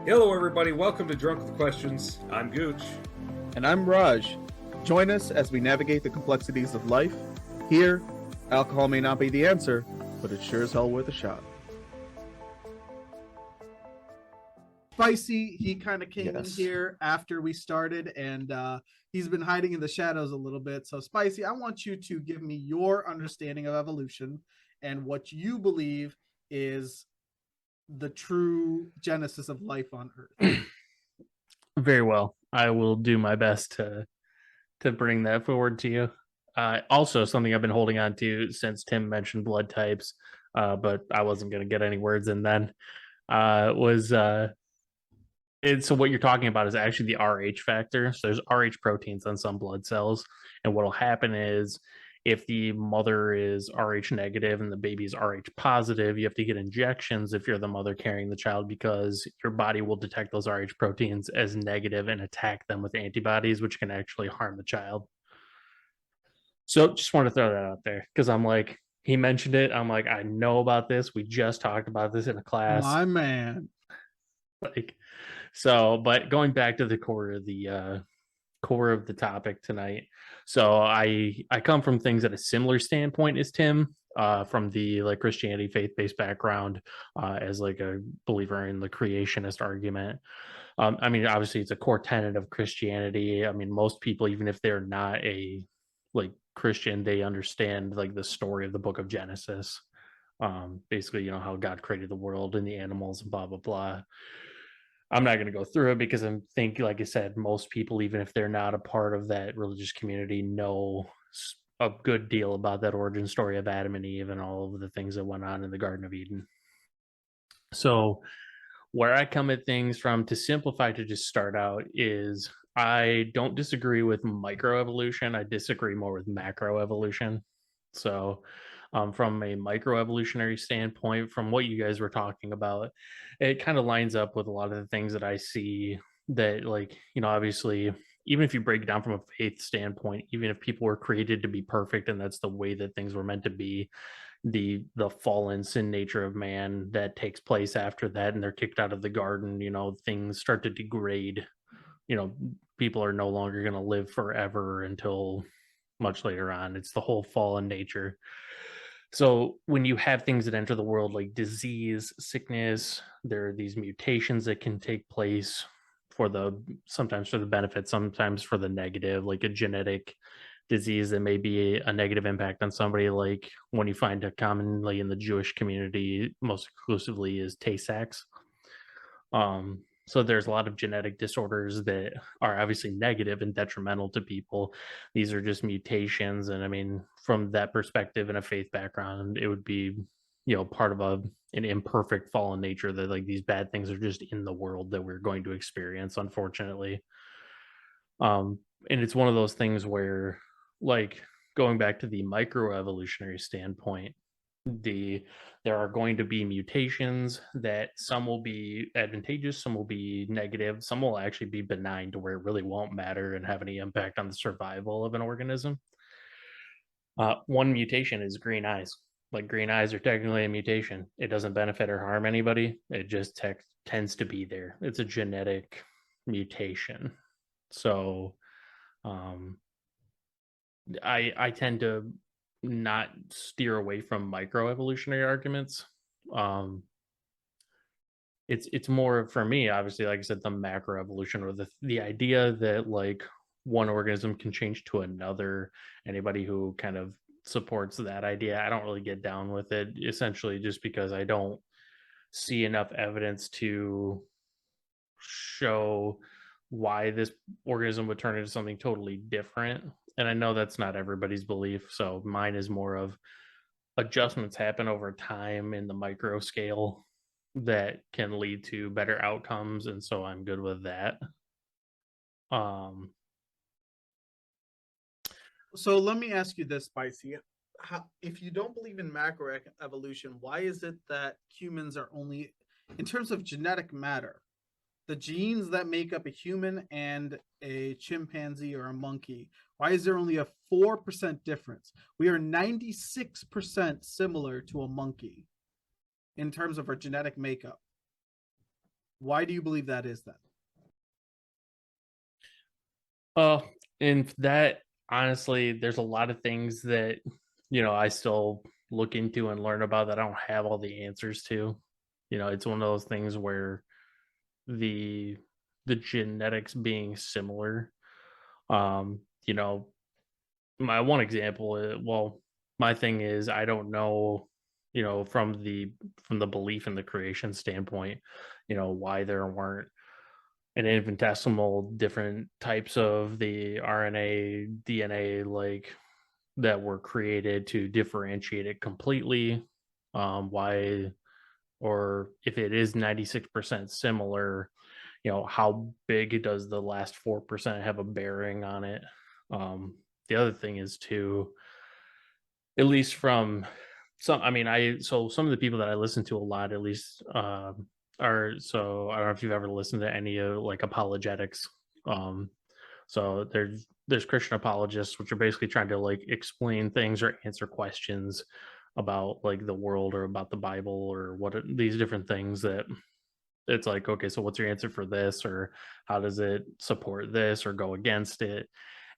Hello, everybody. Welcome to Drunk with Questions. I'm Gooch. And I'm Raj. Join us as we navigate the complexities of life. Here, alcohol may not be the answer, but it's sure as hell worth a shot. Spicy, he kind of came in Yes. here after we started, and he's been hiding in the shadows a little bit. So, Spicy, I want you to give me your understanding of evolution and what you believe is the true genesis of life on Earth. Very well. I will do my best to bring that forward to you. Also, something I've been holding on to since Tim mentioned blood types, but I wasn't going to get any words in then. So what you're talking about is actually the Rh factor. So there's Rh proteins on some blood cells, and what'll happen is if the mother is Rh negative and the baby is Rh positive, you have to get injections if you're the mother carrying the child, because your body will detect those Rh proteins as negative and attack them with antibodies, which can actually harm the child. So just want to throw that out there because I'm like, he mentioned it. I'm like, I know about this. We just talked about this in a class. My man. But going back to the core of the topic tonight. So I come from things at a similar standpoint as Tim, from the Christianity faith-based background, as a believer in the creationist argument. I mean, obviously it's a core tenet of Christianity. I mean, most people, even if they're not a Christian, they understand the story of the book of Genesis. Basically, how God created the world and the animals and blah, blah, blah. I'm not going to go through it because I think, like I said, most people, even if they're not a part of that religious community, know a good deal about that origin story of Adam and Eve and all of the things that went on in the Garden of Eden. So where I come at things from, to simplify, to just start out, is I don't disagree with microevolution. I disagree more with macroevolution. So from a microevolutionary standpoint, from what you guys were talking about, it kind of lines up with a lot of the things that I see that, obviously, even if you break it down from a faith standpoint, even if people were created to be perfect and that's the way that things were meant to be, the fallen sin nature of man that takes place after that, and they're kicked out of the garden, things start to degrade. People are no longer going to live forever until much later on. It's the whole fallen nature. So when you have things that enter the world like disease, sickness, there are these mutations that can take place sometimes for the benefit, sometimes for the negative, like a genetic disease that may be a negative impact on somebody, like when you find it commonly in the Jewish community, most exclusively, is Tay-Sachs. So there's a lot of genetic disorders that are obviously negative and detrimental to people. These are just mutations. And I mean, from that perspective, in a faith background, it would be, part of an imperfect fallen nature that these bad things are just in the world that we're going to experience, unfortunately. And it's one of those things where, going back to the microevolutionary standpoint, there are going to be mutations that some will be advantageous, some will be negative, some will actually be benign to where it really won't matter and have any impact on the survival of an organism. One mutation is green eyes. Green eyes are technically a mutation. It doesn't benefit or harm anybody. It just tends to be there. It's a genetic mutation. So I tend to not steer away from microevolutionary arguments. It's more, for me, obviously, like I said, the macroevolution, or the idea that one organism can change to another. Anybody who kind of supports that idea, I don't really get down with it, essentially just because I don't see enough evidence to show why this organism would turn into something totally different. And I know that's not everybody's belief, so mine is more of adjustments happen over time in the micro scale that can lead to better outcomes, and so I'm good with that. So let me ask you this, Spicy. If you don't believe in macroevolution, why is it that humans are only, in terms of genetic matter, the genes that make up a human and a chimpanzee or a monkey, why is there only a 4% difference? We are 96% similar to a monkey in terms of our genetic makeup. Why do you believe that is then? And that, honestly, there's a lot of things that, I still look into and learn about that I don't have all the answers to. It's one of those things where the the genetics being similar, um, you know, my one example is, well, my thing is I don't know, from the belief in the creation standpoint, why there weren't an infinitesimal different types of the RNA, DNA, like that were created to differentiate it completely. Why, or if it is 96% similar, how big does the last 4% have a bearing on it? The other thing is too, at least from some, so some of the people that I listen to a lot, at least, are, so I don't know if you've ever listened to any of like apologetics. So there's Christian apologists, which are basically trying to like explain things or answer questions about like the world or about the Bible or these different things that it's like, okay, so what's your answer for this, or how does it support this or go against it?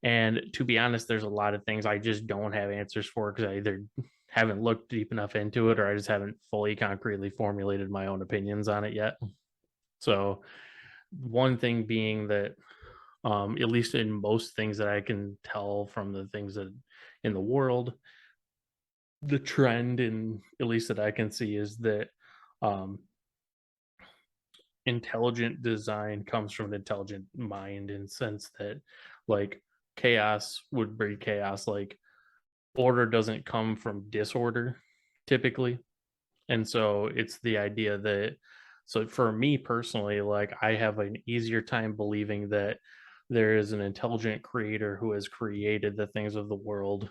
And to be honest, there's a lot of things I just don't have answers for because I either haven't looked deep enough into it or I just haven't fully concretely formulated my own opinions on it yet. So one thing being that, at least in most things that I can tell from the things that in the world, the trend, and at least that I can see, is that um, intelligent design comes from an intelligent mind, in the sense that like chaos would breed chaos. Like order doesn't come from disorder typically. And so it's the idea that, so for me personally, like I have an easier time believing that there is an intelligent creator who has created the things of the world,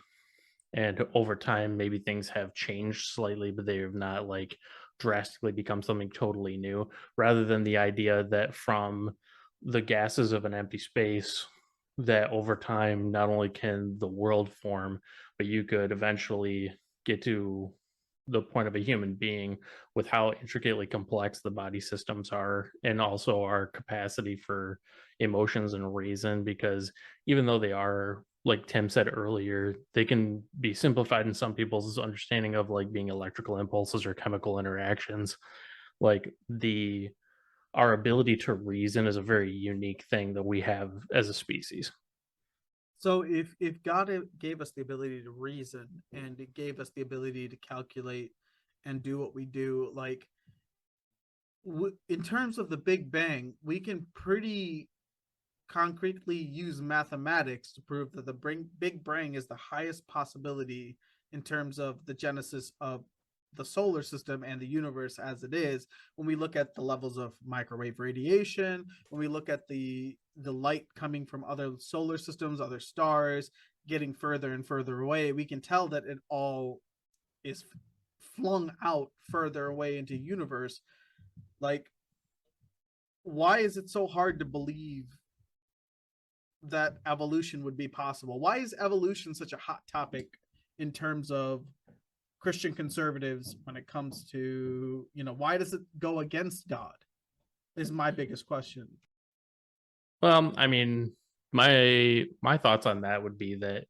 and over time maybe things have changed slightly, but they have not like drastically become something totally new, rather than the idea that from the gases of an empty space, that over time not only can the world form, but you could eventually get to the point of a human being, with how intricately complex the body systems are, and also our capacity for emotions and reason. Because even though they are, like Tim said earlier, they can be simplified in some people's understanding of like being electrical impulses or chemical interactions. Like the our ability to reason is a very unique thing that we have as a species. So if God gave us the ability to reason and it gave us the ability to calculate and do what we do, like in terms of the Big Bang, we can pretty concretely use mathematics to prove that the Big Bang is the highest possibility in terms of the genesis of the solar system and the universe as it is. When we look at the levels of microwave radiation, when we look at the light coming from other solar systems, other stars, getting further and further away, we can tell that it all is flung out further away into universe. Like, why is it so hard to believe that evolution would be possible? Why is evolution such a hot topic in terms of Christian conservatives when it comes to, why does it go against God? Is my biggest question. Well, my thoughts on that would be that,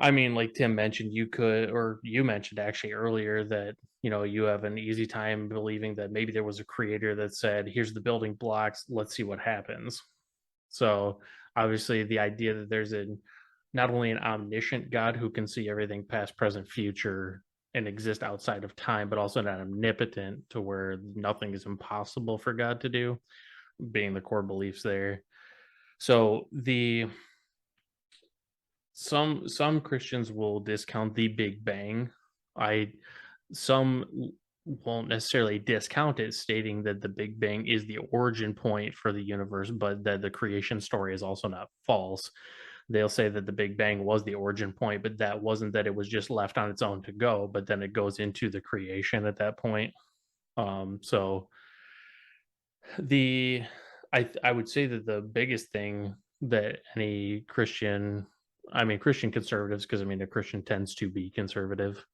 like Tim mentioned, you mentioned actually earlier that, you have an easy time believing that maybe there was a creator that said, here's the building blocks, let's see what happens. So obviously the idea that there's not only an omniscient God who can see everything past, present, future, and exist outside of time, but also an omnipotent to where nothing is impossible for God to do, being the core beliefs there. So some Christians will discount the Big Bang. Some won't necessarily discount it, stating that the Big Bang is the origin point for the universe, but that the creation story is also not false. They'll say that the Big Bang was the origin point, but that wasn't that it was just left on its own to go, but then it goes into the creation at that point. So the I would say that the biggest thing that any Christian, Christian conservatives, because a Christian tends to be conservative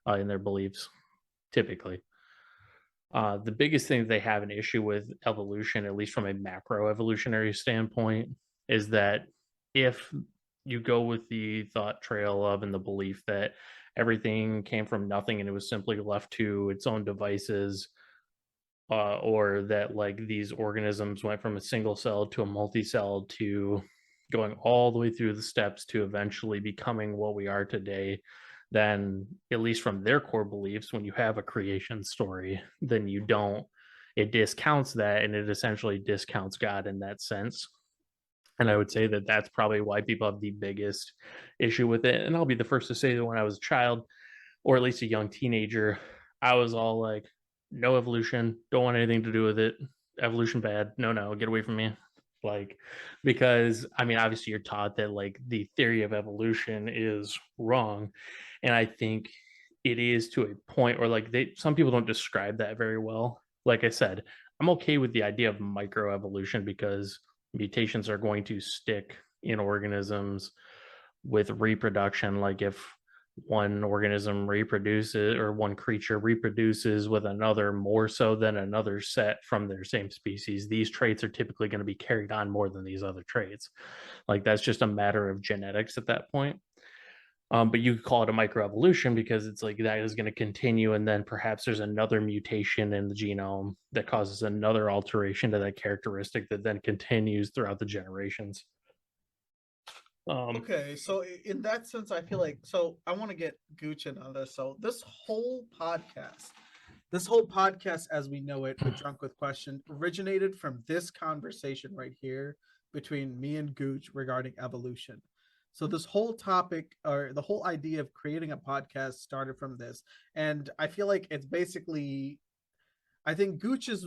in their beliefs typically. The biggest thing that they have an issue with evolution, at least from a macro evolutionary standpoint, is that if you go with the thought trail of and the belief that everything came from nothing and it was simply left to its own devices, or that like these organisms went from a single cell to a multi-cell to going all the way through the steps to eventually becoming what we are today, then at least from their core beliefs, when you have a creation story, then you don't, it discounts that, and it essentially discounts God in that sense. And I would say that that's probably why people have the biggest issue with it. And I'll be the first to say that when I was a child, or at least a young teenager, I was all like, no evolution, don't want anything to do with it. Evolution bad. No, no, get away from me. Like, because I mean, obviously you're taught that like the theory of evolution is wrong. And I think it is to a point where like some people don't describe that very well. Like I said, I'm okay with the idea of microevolution because mutations are going to stick in organisms with reproduction. Like if one organism reproduces or one creature reproduces with another more so than another set from their same species, these traits are typically going to be carried on more than these other traits. Like that's just a matter of genetics at that point. But you could call it a microevolution because it's like that is going to continue, and then perhaps there's another mutation in the genome that causes another alteration to that characteristic that then continues throughout the generations. Okay, so in that sense, I feel like so I want to get Gooch in on this. So this whole podcast as we know it, with Drunk with Question, originated from this conversation right here between me and Gooch regarding evolution. So this whole topic or the whole idea of creating a podcast started from this. And I feel like it's basically, I think Gooch is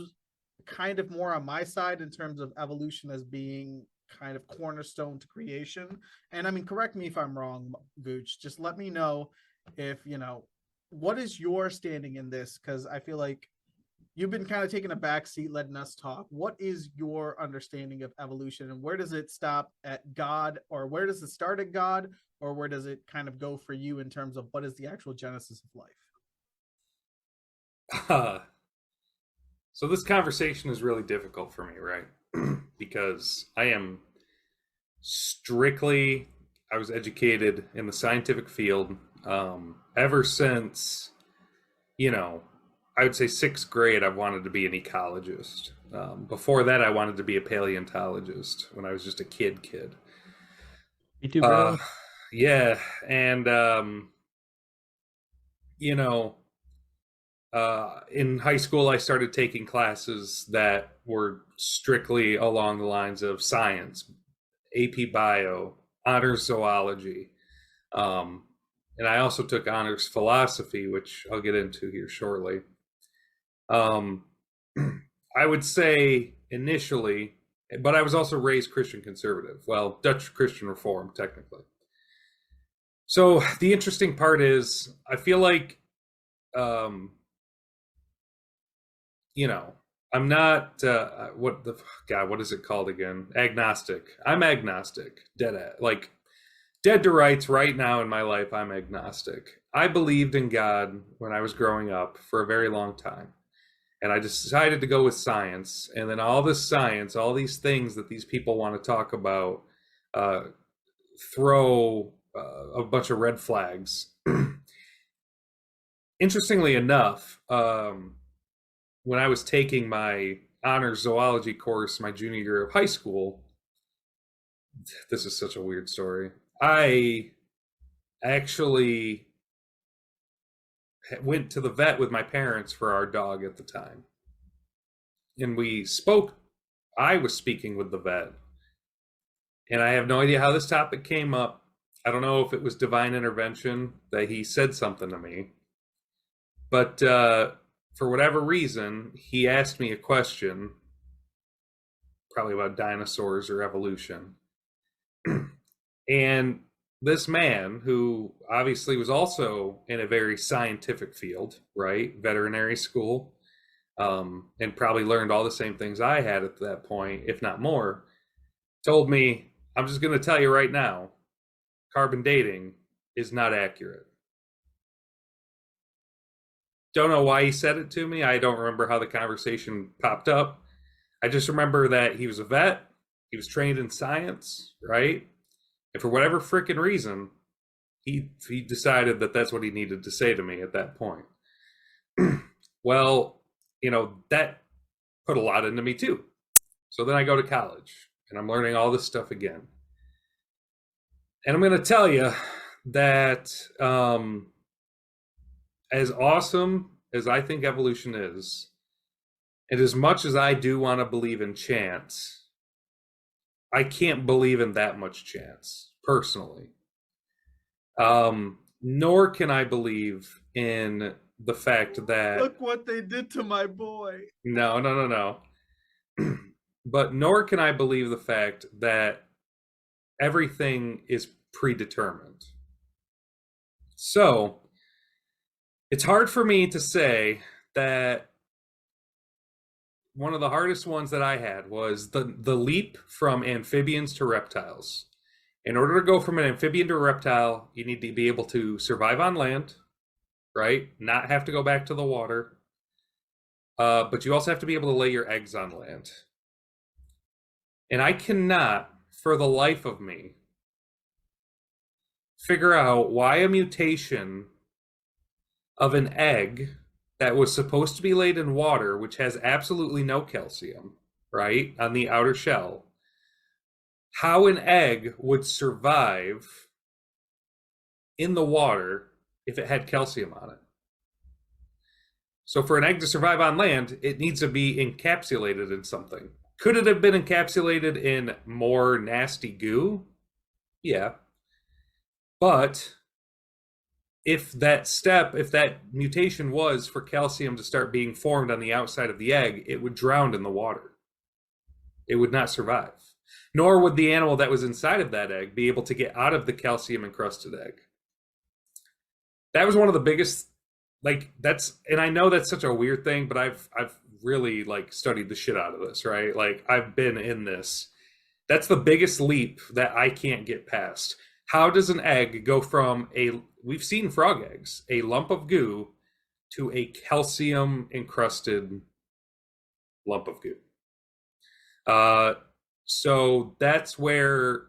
kind of more on my side in terms of evolution as being kind of cornerstone to creation. And I mean, correct me if I'm wrong, Gooch. Just let me know if, what is your standing in this? Because I feel like you've been kind of taking a back seat, letting us talk. What is your understanding of evolution, and where does it stop at God, or where does it start at God, or where does it kind of go for you in terms of what is the actual genesis of life? So this conversation is really difficult for me, right? Because I was educated in the scientific field ever since, I would say sixth grade. I've wanted to be an ecologist. Before that, I wanted to be a paleontologist when I was just a kid. Me too, bro. Yeah, and in high school, I started taking classes that were strictly along the lines of science, AP Bio, honors zoology, and I also took honors philosophy, which I'll get into here shortly. I would say initially, but I was also raised Christian conservative. Well, Dutch Christian Reform, technically. So the interesting part is, I feel like, I'm not what is it called again? Agnostic. I'm agnostic. Dead to rights right now in my life. I'm agnostic. I believed in God when I was growing up for a very long time. And I decided to go with science. And then all this science, all these things that these people want to talk about, throw a bunch of red flags. Interestingly enough, when I was taking my honors zoology course my junior year of high school, this is such a weird story. I actually went to the vet with my parents for our dog at the time. And I was speaking with the vet. And I have no idea how this topic came up. I don't know if it was divine intervention that he said something to me. But for whatever reason, he asked me a question, probably about dinosaurs or evolution. And this man, who obviously was also in a very scientific field, right? Veterinary school, and probably learned all the same things I had at that point, if not more, told me, I'm just going to tell you right now, carbon dating is not accurate. don't know why he said it to me. I don't remember how the conversation popped up. I just remember that he was a vet. He was trained in science, right? And for whatever freaking reason, he decided that that's what he needed to say to me at that point. Well, that put a lot into me too. So then I go to college and I'm learning all this stuff again. And I'm going to tell you that as awesome as I think evolution is, and as much as I do want to believe in chance, I can't believe in that much chance, personally. Nor can I believe in the fact that... Look what they did to my boy. No. But nor can I believe the fact that everything is predetermined. So, it's hard for me to say that one of the hardest ones that I had was the leap from amphibians to reptiles. In order to go from an amphibian to a reptile, you need to be able to survive on land, right? Not have to go back to the water. But you also have to be able to lay your eggs on land. And I cannot, for the life of me, figure out why a mutation of an egg that was supposed to be laid in water, which has absolutely no calcium, right, on the outer shell, how an egg would survive in the water if it had calcium on it. So for an egg to survive on land, it needs to be encapsulated in something. Could it have been encapsulated in more nasty goo? Yeah. But if that mutation was for calcium to start being formed on the outside of the egg, it would drown in the water. It would not survive. Nor would the animal that was inside of that egg be able to get out of the calcium encrusted egg. That was one of the biggest, and I know that's such a weird thing, but I've really studied the shit out of this, right? I've been in this. That's the biggest leap that I can't get past. How does an egg go from we've seen frog eggs, a lump of goo, to a calcium encrusted lump of goo? So that's where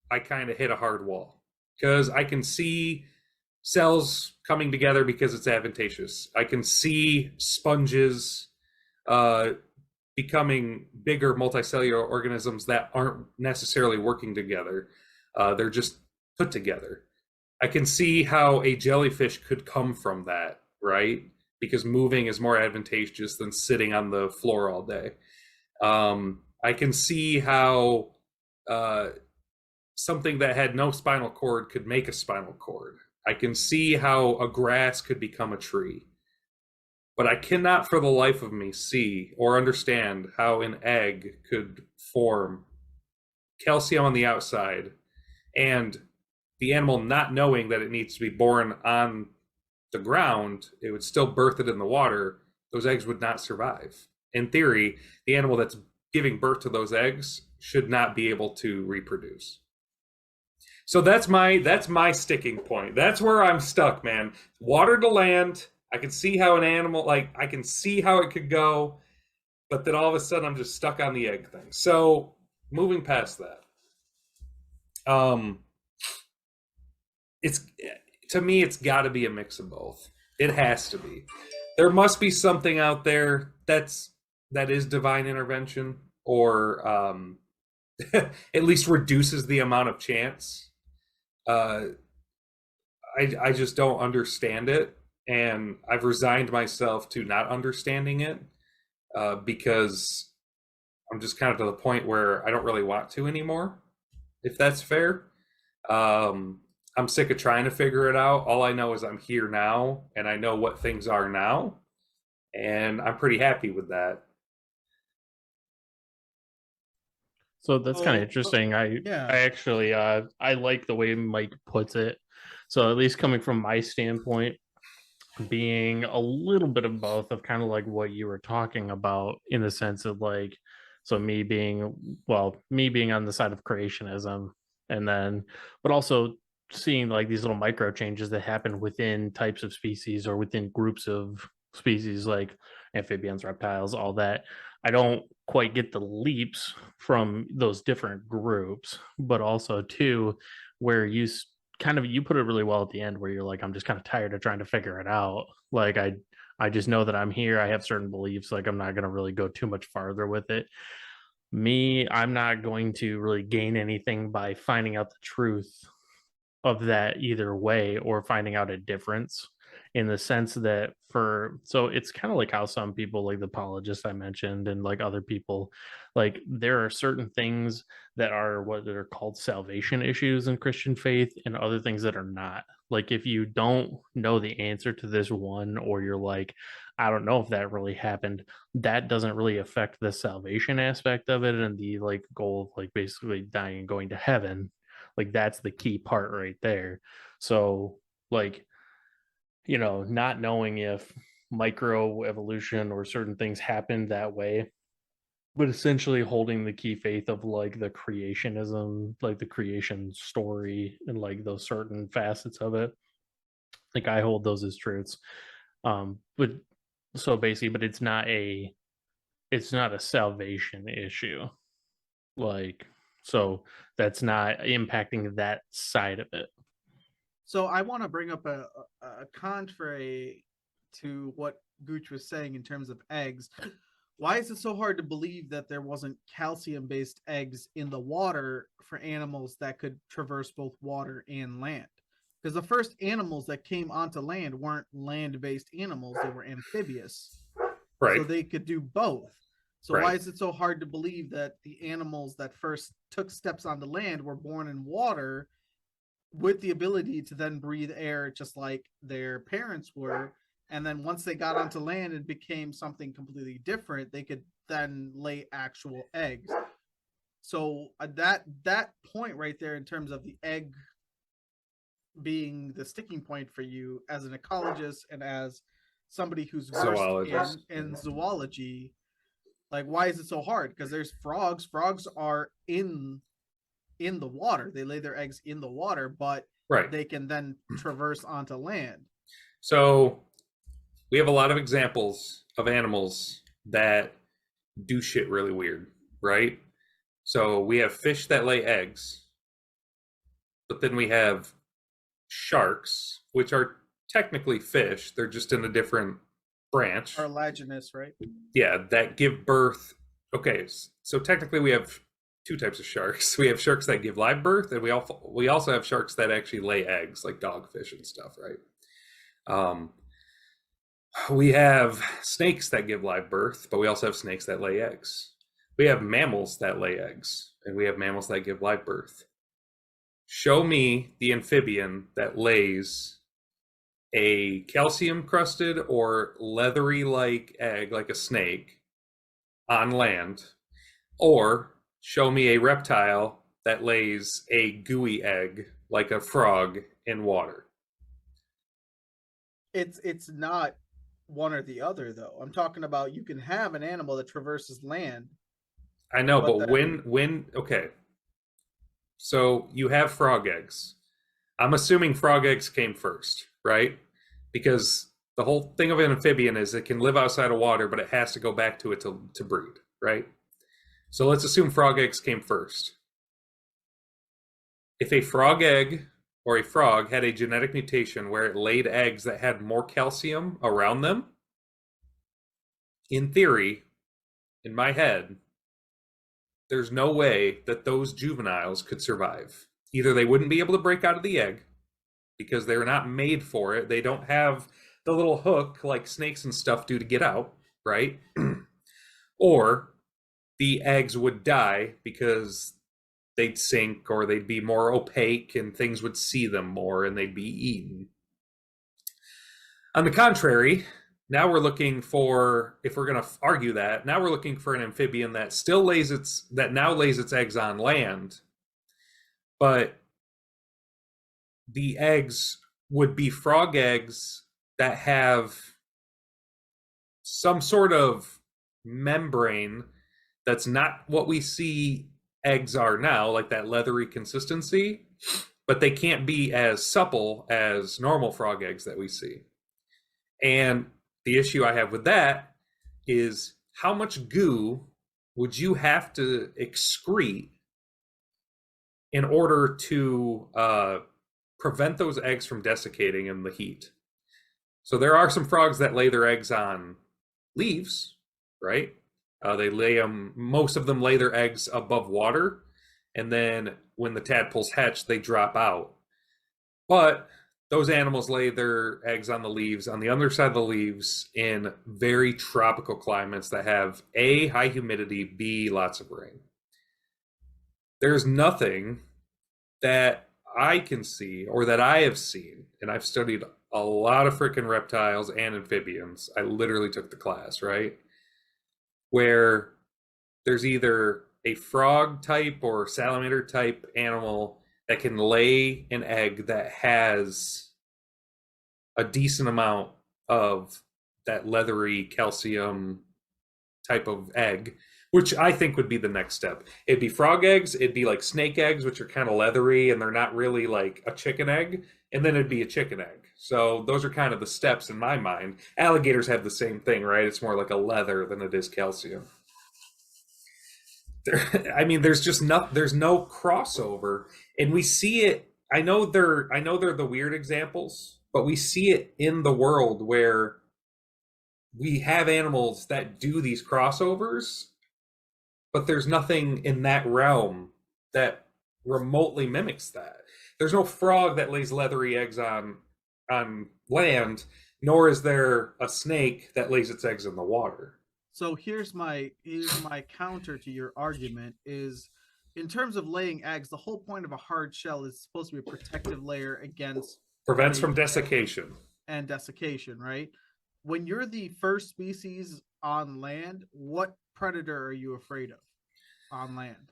I kind of hit a hard wall, because I can see cells coming together because it's advantageous. I can see sponges becoming bigger multicellular organisms that aren't necessarily working together. They're just put together. I can see how a jellyfish could come from that, right? Because moving is more advantageous than sitting on the floor all day. I can see how something that had no spinal cord could make a spinal cord. I can see how a grass could become a tree. But I cannot for the life of me see or understand how an egg could form calcium on the outside, and the animal not knowing that it needs to be born on the ground, it would still birth it in the water. Those eggs would not survive. In theory, the animal that's giving birth to those eggs should not be able to reproduce. So that's my sticking point. That's where I'm stuck, man. Water to land. I can see how an animal, I can see how it could go, but then all of a sudden I'm just stuck on the egg thing. So moving past that, to me, it's got to be a mix of both. It has to be. There must be something out there that is divine intervention, or at least reduces the amount of chance. I just don't understand it, and I've resigned myself to not understanding it, because I'm just kind of to the point where I don't really want to anymore, if that's fair. I'm sick of trying to figure it out. All I know is I'm here now, and I know what things are now, and I'm pretty happy with that. So that's kind of interesting. I actually I like the way Mike puts it. So at least coming from my standpoint, being a little bit of both of kind of like what you were talking about, in the sense of so me being on the side of creationism, and then but also seeing like these little micro changes that happen within types of species or within groups of species like amphibians, reptiles, all that. I don't quite get the leaps from those different groups, but also too, where kind of you put it really well at the end, where you're like, I'm just kind of tired of trying to figure it out. Like I just know that I'm here. I have certain beliefs. Like I'm not going to really go too much farther with it. Me, I'm not going to really gain anything by finding out the truth of that either way, or finding out a difference, in the sense that so it's kind of like how some people, like the apologists I mentioned and like other people, like there are certain things that are what are called salvation issues in Christian faith, and other things that are not. Like if you don't know the answer to this one, or you're like, I don't know if that really happened, that doesn't really affect the salvation aspect of it and the like goal of like basically dying and going to heaven. Like that's the key part right there. So like, not knowing if micro evolution or certain things happened that way, but essentially holding the key faith of like the creationism, like the creation story and like those certain facets of it. Like I hold those as truths. But so basically, but it's not a salvation issue. Like, so that's not impacting that side of it. So I want to bring up a contrary to what Gooch was saying in terms of eggs. Why is it so hard to believe that there wasn't calcium-based eggs in the water for animals that could traverse both water and land? Because the first animals that came onto land weren't land-based animals; they were amphibious, Right. so they could do both. So Right. why is it so hard to believe that the animals that first took steps on the land were born in water with the ability to then breathe air just like their parents were, and then once they got onto land and became something completely different, they could then lay actual eggs? So that point right there, in terms of the egg being the sticking point for you as an ecologist and as somebody who's versed in zoology, like why is it so hard? Because there's frogs are in the water. They lay their eggs in the water, but Right. they can then traverse onto land. So we have a lot of examples of animals that do shit really weird, right? So we have fish that lay eggs, but then we have sharks, which are technically fish. They're just in a different branch. Cartilaginous, right? Yeah, that give birth. Okay, so technically we have two types of sharks. We have sharks that give live birth, and we also have sharks that actually lay eggs, like dogfish and stuff, right? We have snakes that give live birth, but we also have snakes that lay eggs. We have mammals that lay eggs, and we have mammals that give live birth. Show me the amphibian that lays a calcium crusted or leathery like egg, like a snake, on land, or show me a reptile that lays a gooey egg like a frog in water. It's not one or the other, though. I'm talking about, you can have an animal that traverses land. I know, but when okay. So you have frog eggs. I'm assuming frog eggs came first, right? Because the whole thing of an amphibian is it can live outside of water, but it has to go back to it to breed, right? So let's assume frog eggs came first. If a frog egg or a frog had a genetic mutation where it laid eggs that had more calcium around them, in theory, in my head, there's no way that those juveniles could survive. Either they wouldn't be able to break out of the egg because they're not made for it. They don't have the little hook like snakes and stuff do to get out, right? Or the eggs would die because they'd sink, or they'd be more opaque and things would see them more and they'd be eaten. On the contrary, now we're looking for, if we're going to argue that, now we're looking for an amphibian that now lays its eggs on land, but the eggs would be frog eggs that have some sort of membrane that's not what we see eggs are now, like that leathery consistency, but they can't be as supple as normal frog eggs that we see. And the issue I have with that is how much goo would you have to excrete in order to prevent those eggs from desiccating in the heat? So there are some frogs that lay their eggs on leaves, right? They lay them, most of them lay their eggs above water, and then when the tadpoles hatch, they drop out. But those animals lay their eggs on the leaves, on the underside of the leaves, in very tropical climates that have A, high humidity, B, lots of rain. There's nothing that I can see or that I have seen, and I've studied a lot of freaking reptiles and amphibians. I literally took the class, right? Where there's either a frog type or salamander type animal that can lay an egg that has a decent amount of that leathery calcium type of egg, which I think would be the next step. It'd be frog eggs, it'd be like snake eggs, which are kind of leathery and they're not really like a chicken egg, and then it'd be a chicken egg. So those are kind of the steps in my mind. Alligators have the same thing, right? It's more like a leather than it is calcium. I mean, there's no crossover, and we see it. I know they're the weird examples, but we see it in the world where we have animals that do these crossovers, but there's nothing in that realm that remotely mimics that. There's no frog that lays leathery eggs on land, nor is there a snake that lays its eggs in the water. So here's my counter to your argument is, in terms of laying eggs, the whole point of a hard shell is supposed to be a protective layer against Prevents from desiccation. And desiccation, right? When you're the first species on land, what predator are you afraid of on land?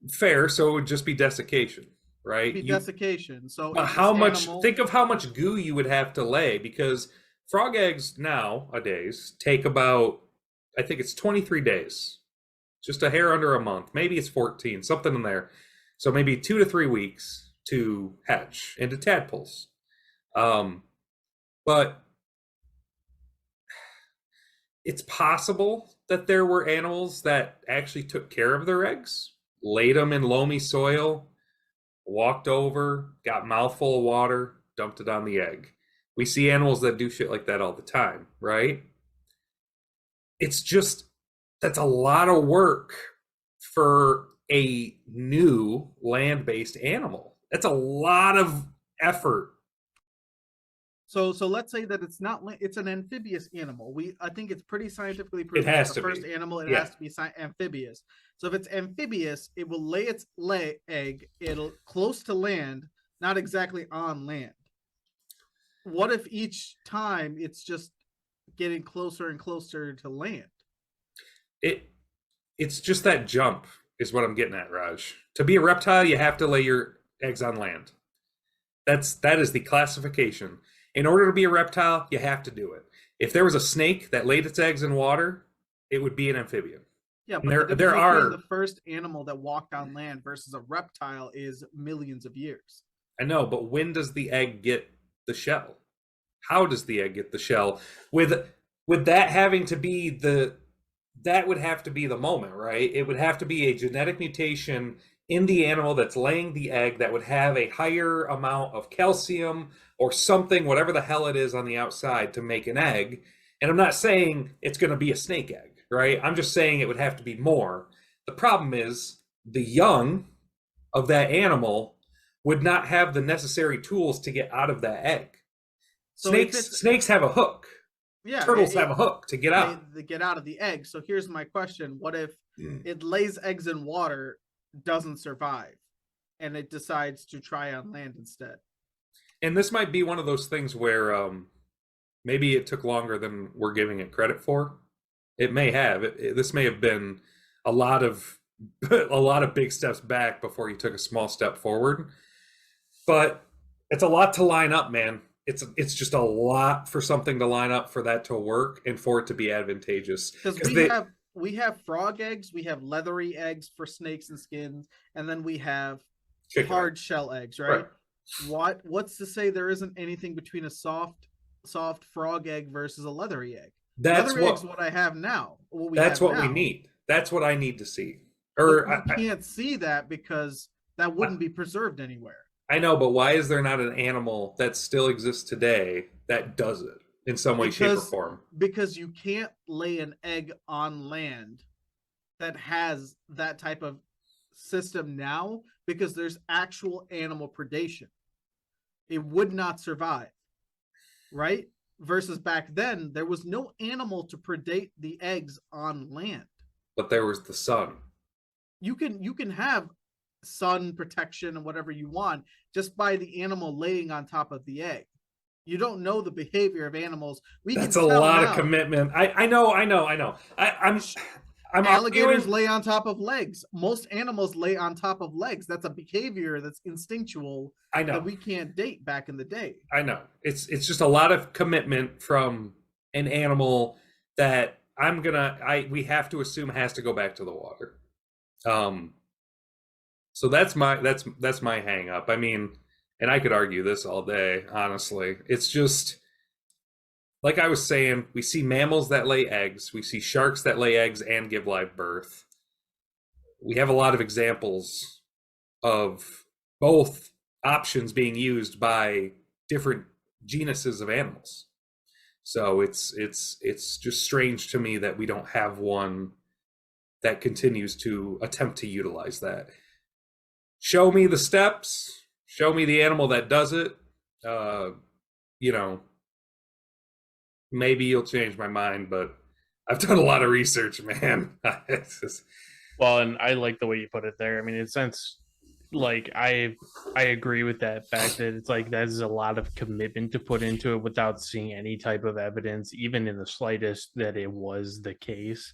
Fair. So it would just be desiccation, right? Desiccation. So think of how much goo you would have to lay, because frog eggs nowadays take about, I think it's 23 days, just a hair under a month. Maybe it's 14, something in there. So maybe 2 to 3 weeks to hatch into tadpoles. But it's possible that there were animals that actually took care of their eggs, laid them in loamy soil, walked over, got mouthful of water, dumped it on the egg. We see animals that do shit like that all the time, right? It's just, that's a lot of work for a new land-based animal. That's a lot of effort. So let's say that it's an amphibious animal. I think it's pretty scientifically proven. It has the to first be. animal, it has to be amphibious. So if it's amphibious, it will lay its egg. It'll close to land, not exactly on land. What if each time it's just getting closer and closer to land? It's just that jump is what I'm getting at, Raj. To be a reptile, you have to lay your eggs on land. That is the classification. In order to be a reptile, you have to do it. If there was a snake that laid its eggs in water, it would be an amphibian. Yeah, but there are the first animal that walked on land versus a reptile is millions of years. I know, but when does the egg get the shell? How does the egg get the shell? With that having to be that would have to be the moment, right? It would have to be a genetic mutation in the animal that's laying the egg that would have a higher amount of calcium or something, whatever the hell it is on the outside, to make an egg. And I'm not saying it's going to be a snake egg, right? I'm just saying it would have to be more. The problem is the young of that animal would not have the necessary tools to get out of that egg. So snakes have a hook. Yeah, turtles have a hook to get out. They get out of the egg. So here's my question: what if it lays eggs in water, doesn't survive, and it decides to try on land instead? And this might be one of those things where maybe it took longer than we're giving it credit for. It may have. This may have been a lot of big steps back before you took a small step forward. But it's a lot to line up, man. It's just a lot for something to line up for that to work and for it to be advantageous. Because frog eggs, we have leathery eggs for snakes and skins, and then we have Chicken hard egg. shell eggs, right? Right. What's to say there isn't anything between a soft frog egg versus a leathery egg? That's Leathery egg's what what I have now. that's what we need. That's what I need to see. But Or you can't see that because that wouldn't be preserved anywhere. I know, but why is there not an animal that still exists today that does it in some way, shape, or form? Because you can't lay an egg on land that has that type of system now, because there's actual animal predation. It would not survive, right? Versus back then, there was no animal to predate the eggs on land. But there was the sun. You can have sun protection and whatever you want just by the animal laying on top of the egg. You don't know the behavior of animals. That's a lot of commitment. I know. I'm alligators lay on top of legs. Most animals lay on top of legs. That's a behavior that's instinctual. I know that we can't date back in the day. I know. It's just a lot of commitment from an animal that we have to assume has to go back to the water. So that's my hang up. I mean, and I could argue this all day, honestly. It's just like I was saying, we see mammals that lay eggs, we see sharks that lay eggs and give live birth. We have a lot of examples of both options being used by different genuses of animals. So it's just strange to me that we don't have one that continues to attempt to utilize that. Show me the steps, show me the animal that does it. Maybe you'll change my mind, but I've done a lot of research, man. Well, and I like the way you put it there. I mean, in a sense, like I agree with that fact that it's like that is a lot of commitment to put into it without seeing any type of evidence, even in the slightest, that it was the case.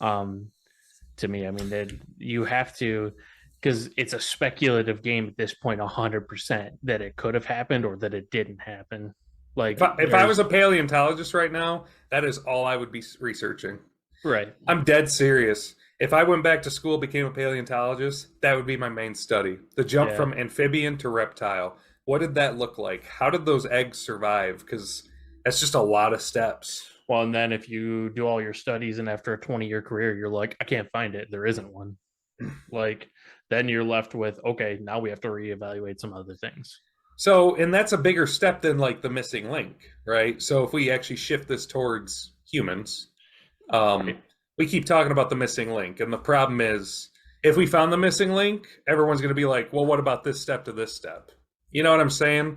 To me, I mean, that you have to, because it's a speculative game at this point, 100% that it could have happened or that it didn't happen. Like if I was a paleontologist right now, that is all I would be researching. Right. I'm dead serious. If I went back to school, became a paleontologist, that would be my main study. The jump from amphibian to reptile. What did that look like? How did those eggs survive? Because that's just a lot of steps. Well, and then if you do all your studies and after a 20-year career, you're like, I can't find it. There isn't one. Like, then you're left with, okay, now we have to reevaluate some other things. So, and that's a bigger step than like the missing link, right? So if we actually shift this towards humans, right. We keep talking about the missing link. And the problem is, if we found the missing link, everyone's going to be like, well, what about this step to this step? You know what I'm saying?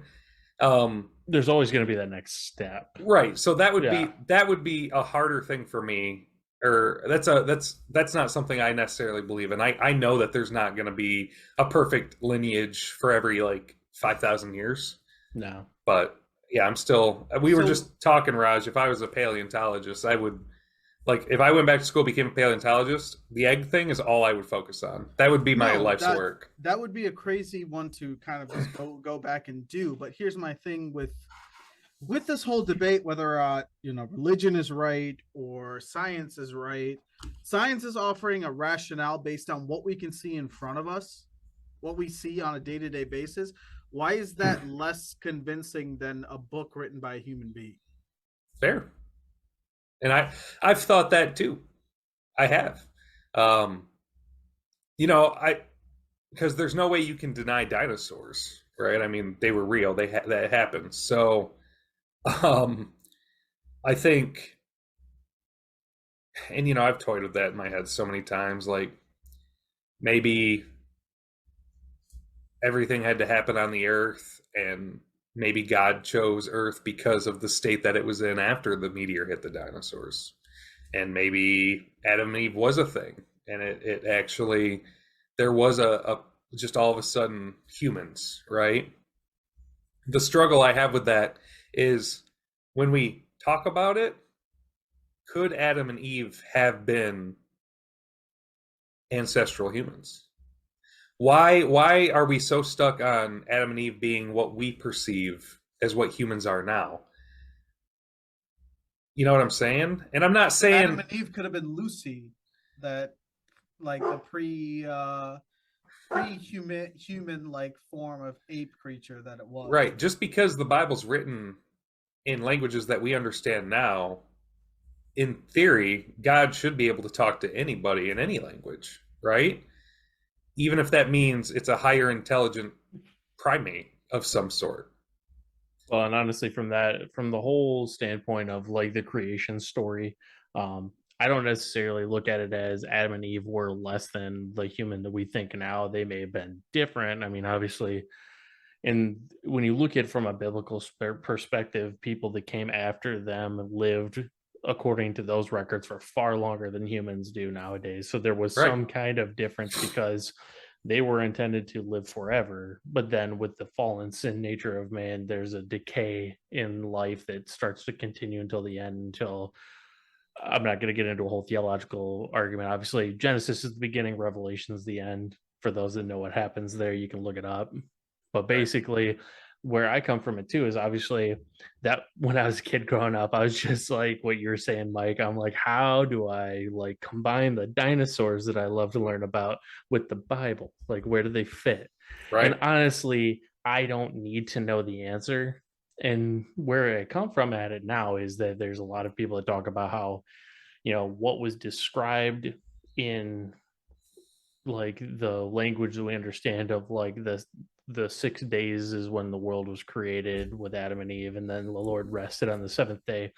There's always going to be that next step. Right. So that would be a harder thing for me. Or that's not something I necessarily believe in. I know that there's not going to be a perfect lineage for every like 5,000 years. No. But yeah, we were just talking, Raj, if I was a paleontologist, I would, like, if I went back to school, became a paleontologist, the egg thing is all I would focus on. That would be my life's work. That would be a crazy one to kind of just go back and do. But here's my thing with this whole debate, whether religion is right or science is right. Science is offering a rationale based on what we can see in front of us, what we see on a day-to-day basis. Why is that less convincing than a book written by a human being? Fair. And I've thought that too. I have. Because there's no way you can deny dinosaurs, right? I mean, they were real. That happened. So I think, and I've toyed with that in my head so many times, like maybe everything had to happen on the earth, and maybe God chose Earth because of the state that it was in after the meteor hit the dinosaurs. And maybe Adam and Eve was a thing, and it actually, there was a just all of a sudden humans, right? The struggle I have with that is, when we talk about it, could Adam and Eve have been ancestral humans? Why are we so stuck on Adam and Eve being what we perceive as what humans are now? You know what I'm saying? And I'm not saying Adam and Eve could have been Lucy that like the pre-human like form of ape creature that it was. Right. Just because the Bible's written in languages that we understand now, in theory, God should be able to talk to anybody in any language, right? Even if that means it's a higher intelligent primate of some sort. Well, and honestly, from the whole standpoint of like the creation story, I don't necessarily look at it as Adam and Eve were less than the human that we think now. They may have been different. I mean, obviously, and when you look at it from a biblical perspective, people that came after them lived according to those records for far longer than humans do nowadays. So there was Right. some kind of difference because they were intended to live forever. But then with the fallen sin nature of man, there's a decay in life that starts to continue until the end, until I'm not going to get into a whole theological argument. Obviously, Genesis is the beginning, Revelation is the end. For those that know what happens there, you can look it up. But basically, where I come from it too is obviously that when I was a kid growing up, I was just like what you're saying, Mike. I'm like, how do I like combine the dinosaurs that I love to learn about with the Bible? Like, where do they fit? Right. And honestly, I don't need to know the answer. And where I come from at it now is that there's a lot of people that talk about how, what was described in like the language that we understand of like the 6 days is when the world was created with Adam and Eve, and then the Lord rested on the seventh day.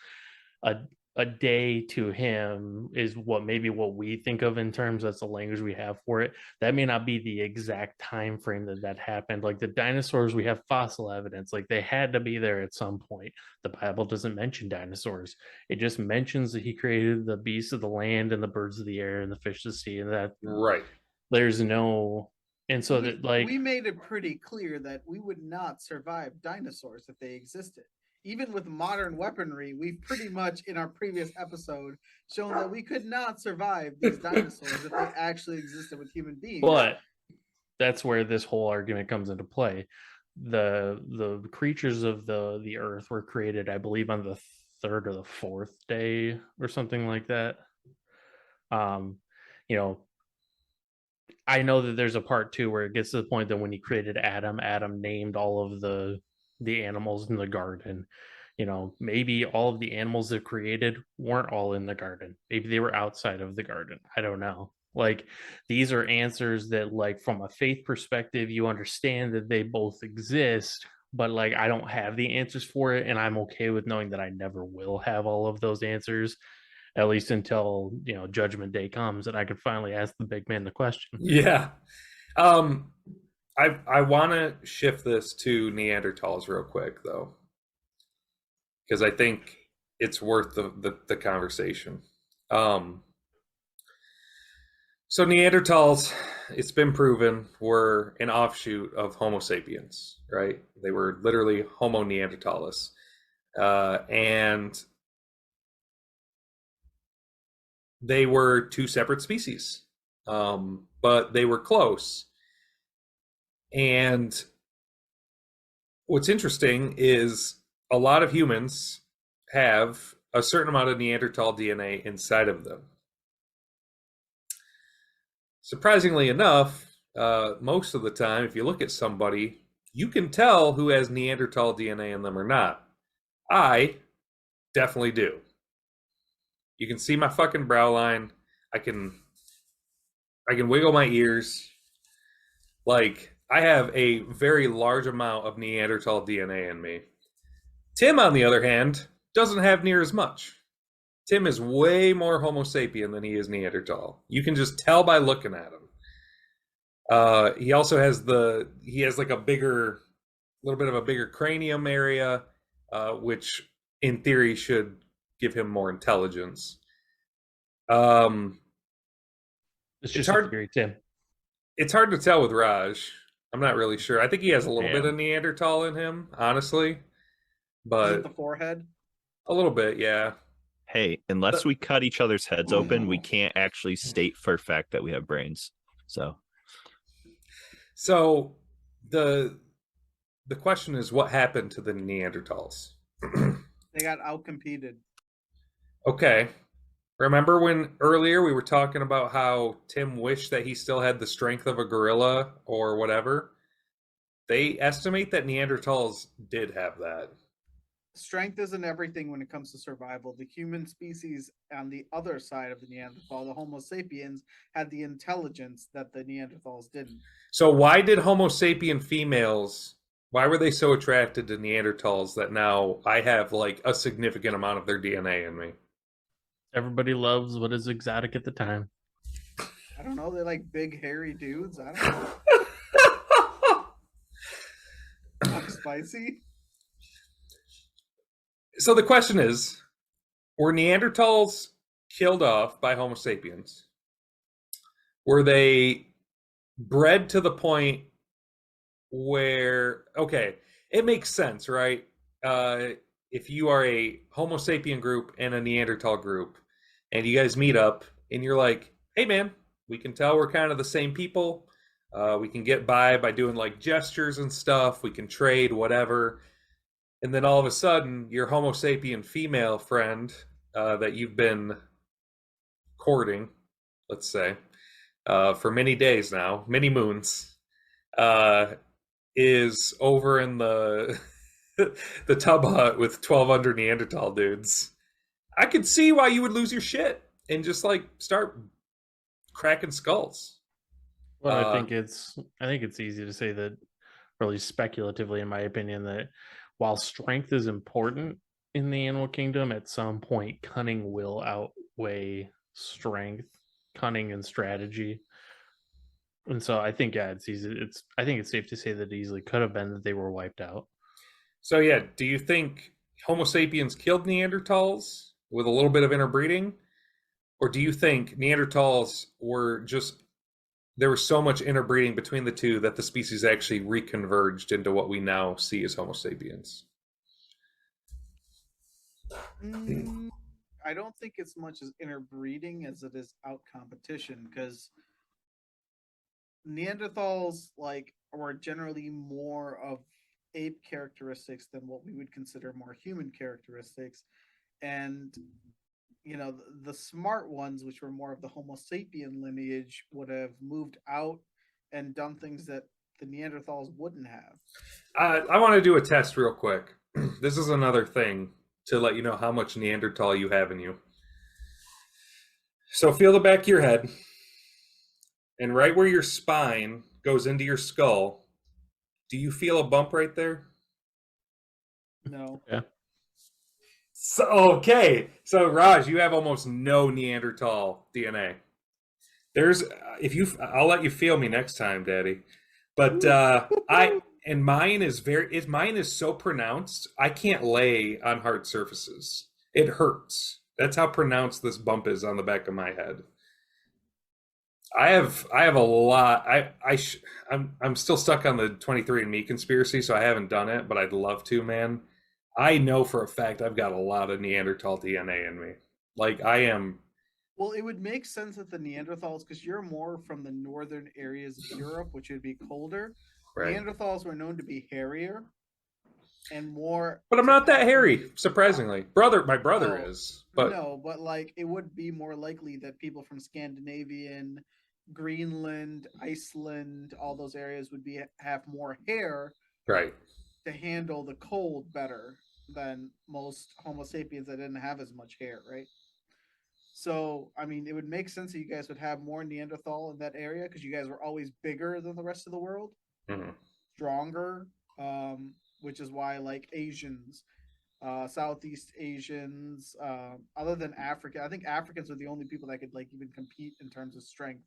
A day to him is what we think of in terms, that's the language we have for it. That may not be the exact time frame that happened. Like the dinosaurs, we have fossil evidence, like they had to be there at some point. The Bible doesn't mention dinosaurs. It just mentions that he created the beasts of the land and the birds of the air and the fish of the sea, and that Right. there's no, and so that like we made it pretty clear that we would not survive dinosaurs if they existed. Even with modern weaponry, we've pretty much in our previous episode shown that we could not survive these dinosaurs if they actually existed with human beings. But that's where this whole argument comes into play. The creatures of the earth were created, I believe, on the third or the fourth day or something like that. You know, I know that there's a part two where it gets to the point that when he created Adam named all of the animals in the garden. Maybe all of the animals that created weren't all in the garden. Maybe they were outside of the garden. I don't know. Like, these are answers that, like, from a faith perspective, you understand that they both exist, but like, I don't have the answers for it, and I'm okay with knowing that I never will have all of those answers, at least until Judgment Day comes and I can finally ask the big man the question. Yeah. I want to shift this to Neanderthals real quick though, because I think it's worth the conversation. So Neanderthals, it's been proven, were an offshoot of Homo sapiens, right? They were literally Homo neanderthalis. And they were two separate species, but they were close. And what's interesting is a lot of humans have a certain amount of Neanderthal DNA inside of them. Surprisingly enough, most of the time, if you look at somebody, you can tell who has Neanderthal DNA in them or not. I definitely do. You can see my fucking brow line. I can wiggle my ears. Like, I have a very large amount of Neanderthal DNA in me. Tim, on the other hand, doesn't have near as much. Tim is way more Homo sapien than he is Neanderthal. You can just tell by looking at him. He also has like a little bit of a bigger cranium area, which in theory should give him more intelligence. It's just hard. Theory, Tim. It's hard to tell with Raj. I'm not really sure. I think he has a little bit of Neanderthal in him, honestly. But is it the forehead? A little bit, yeah. Hey, unless we cut each other's heads open, we can't actually state for a fact that we have brains. So the question is, what happened to the Neanderthals? They got outcompeted. Okay, Remember when earlier we were talking about how Tim wished that he still had the strength of a gorilla or whatever? They estimate that Neanderthals did have that. Strength isn't everything when it comes to survival. The human species on the other side of the Neanderthal, the Homo sapiens, had the intelligence that the Neanderthals didn't. So why did Homo sapien females, why were they so attracted to Neanderthals that now I have like a significant amount of their DNA in me? Everybody loves what is exotic at the time. I don't know. They're like big, hairy dudes. I don't know. I'm spicy. So the question is, were Neanderthals killed off by Homo sapiens? Were they bred to the point where, okay, it makes sense, right? If you are a Homo sapien group and a Neanderthal group, and you guys meet up, and you're like, hey man, we can tell we're kind of the same people. We can get by doing like gestures and stuff. We can trade, whatever. And then all of a sudden, your Homo sapien female friend that you've been courting, let's say, for many days now, many moons, is over in the the tub hut with 1,200 Neanderthal dudes. I could see why you would lose your shit and just like start cracking skulls. Well, I think it's easy to say that, really speculatively, in my opinion, that while strength is important in the animal kingdom, at some point cunning will outweigh strength, cunning and strategy. And so I think, yeah, it's easy. I think it's safe to say that it easily could have been that they were wiped out. So yeah, do you think Homo sapiens killed Neanderthals with a little bit of interbreeding? Or do you think Neanderthals were just, there was so much interbreeding between the two that the species actually reconverged into what we now see as Homo sapiens? I don't think it's much as interbreeding as it is out competition, because Neanderthals like were generally more of ape characteristics than what we would consider more human characteristics, and the smart ones, which were more of the Homo sapien lineage, would have moved out and done things that the Neanderthals wouldn't have. I want to do a test real quick. This is another thing to let you know how much Neanderthal you have in you. So feel the back of your head, and right where your spine goes into your skull, do you feel a bump right there? No. Yeah. So, okay. So Raj, you have almost no Neanderthal DNA. There's if you I'll let you feel me next time, Daddy. But mine is so pronounced, I can't lay on hard surfaces. It hurts. That's how pronounced this bump is on the back of my head. I have a lot. I'm still stuck on the 23andMe conspiracy, so I haven't done it, but I'd love to, man. I know for a fact I've got a lot of Neanderthal DNA in me. Like I am. Well, it would make sense that the Neanderthals, because you're more from the northern areas of Europe, which would be colder. Right. Neanderthals were known to be hairier and more. But I'm not that hairy, surprisingly. My brother Oh, is. But no, but like it would be more likely that people from Scandinavian, Greenland, Iceland, all those areas would have more hair right. to handle the cold better than most Homo sapiens that didn't have as much hair, right? So, I mean, it would make sense that you guys would have more Neanderthal in that area because you guys were always bigger than the rest of the world, Mm-hmm. stronger, which is why, like Asians, Southeast Asians, other than Africa, I think Africans are the only people that could like even compete in terms of strength.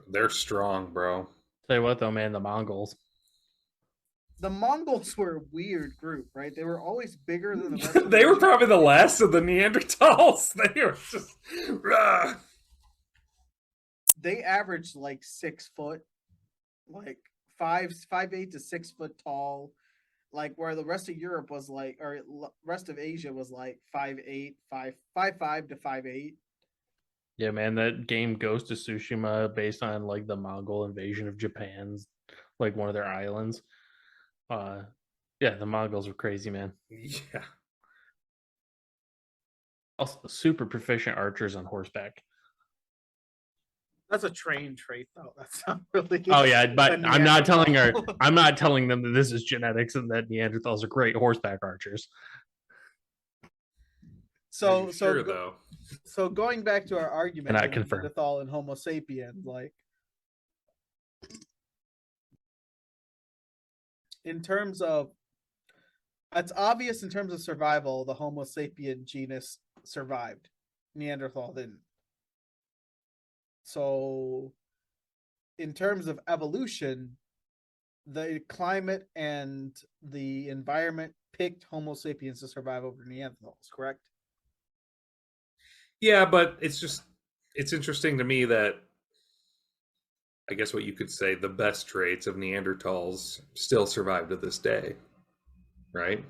They're strong, bro. Tell you what, though, man, the Mongols. The Mongols were a weird group, right? They were always bigger than the rest of the They were Asian probably the population. last of the Neanderthals. They were just. They averaged like 6 foot, like 5'8" to 6 foot tall, like where the rest of Europe was like, or rest of Asia was like 5'8", 5'5" to 5'8". Yeah, man, that game Ghost of Tsushima, based on like the Mongol invasion of Japan's, like one of their islands. Yeah, the Mongols were crazy, man. Yeah. Also, super proficient archers on horseback. That's a trained trait, though. That's not really. Oh yeah, a but I'm not telling her. Neanderthal. I'm not telling them that this is genetics and that Neanderthals are great horseback archers. Are So you so sure go, though? so going back to our argument, Cannot with confirm. Neanderthal and Homo sapien, like in terms of, it's obvious in terms of survival, the Homo sapien genus survived. Neanderthal didn't. So, in terms of evolution, the climate and the environment picked Homo sapiens to survive over Neanderthals, correct? Yeah, but it's interesting to me that I guess what you could say the best traits of Neanderthals still survive to this day, right?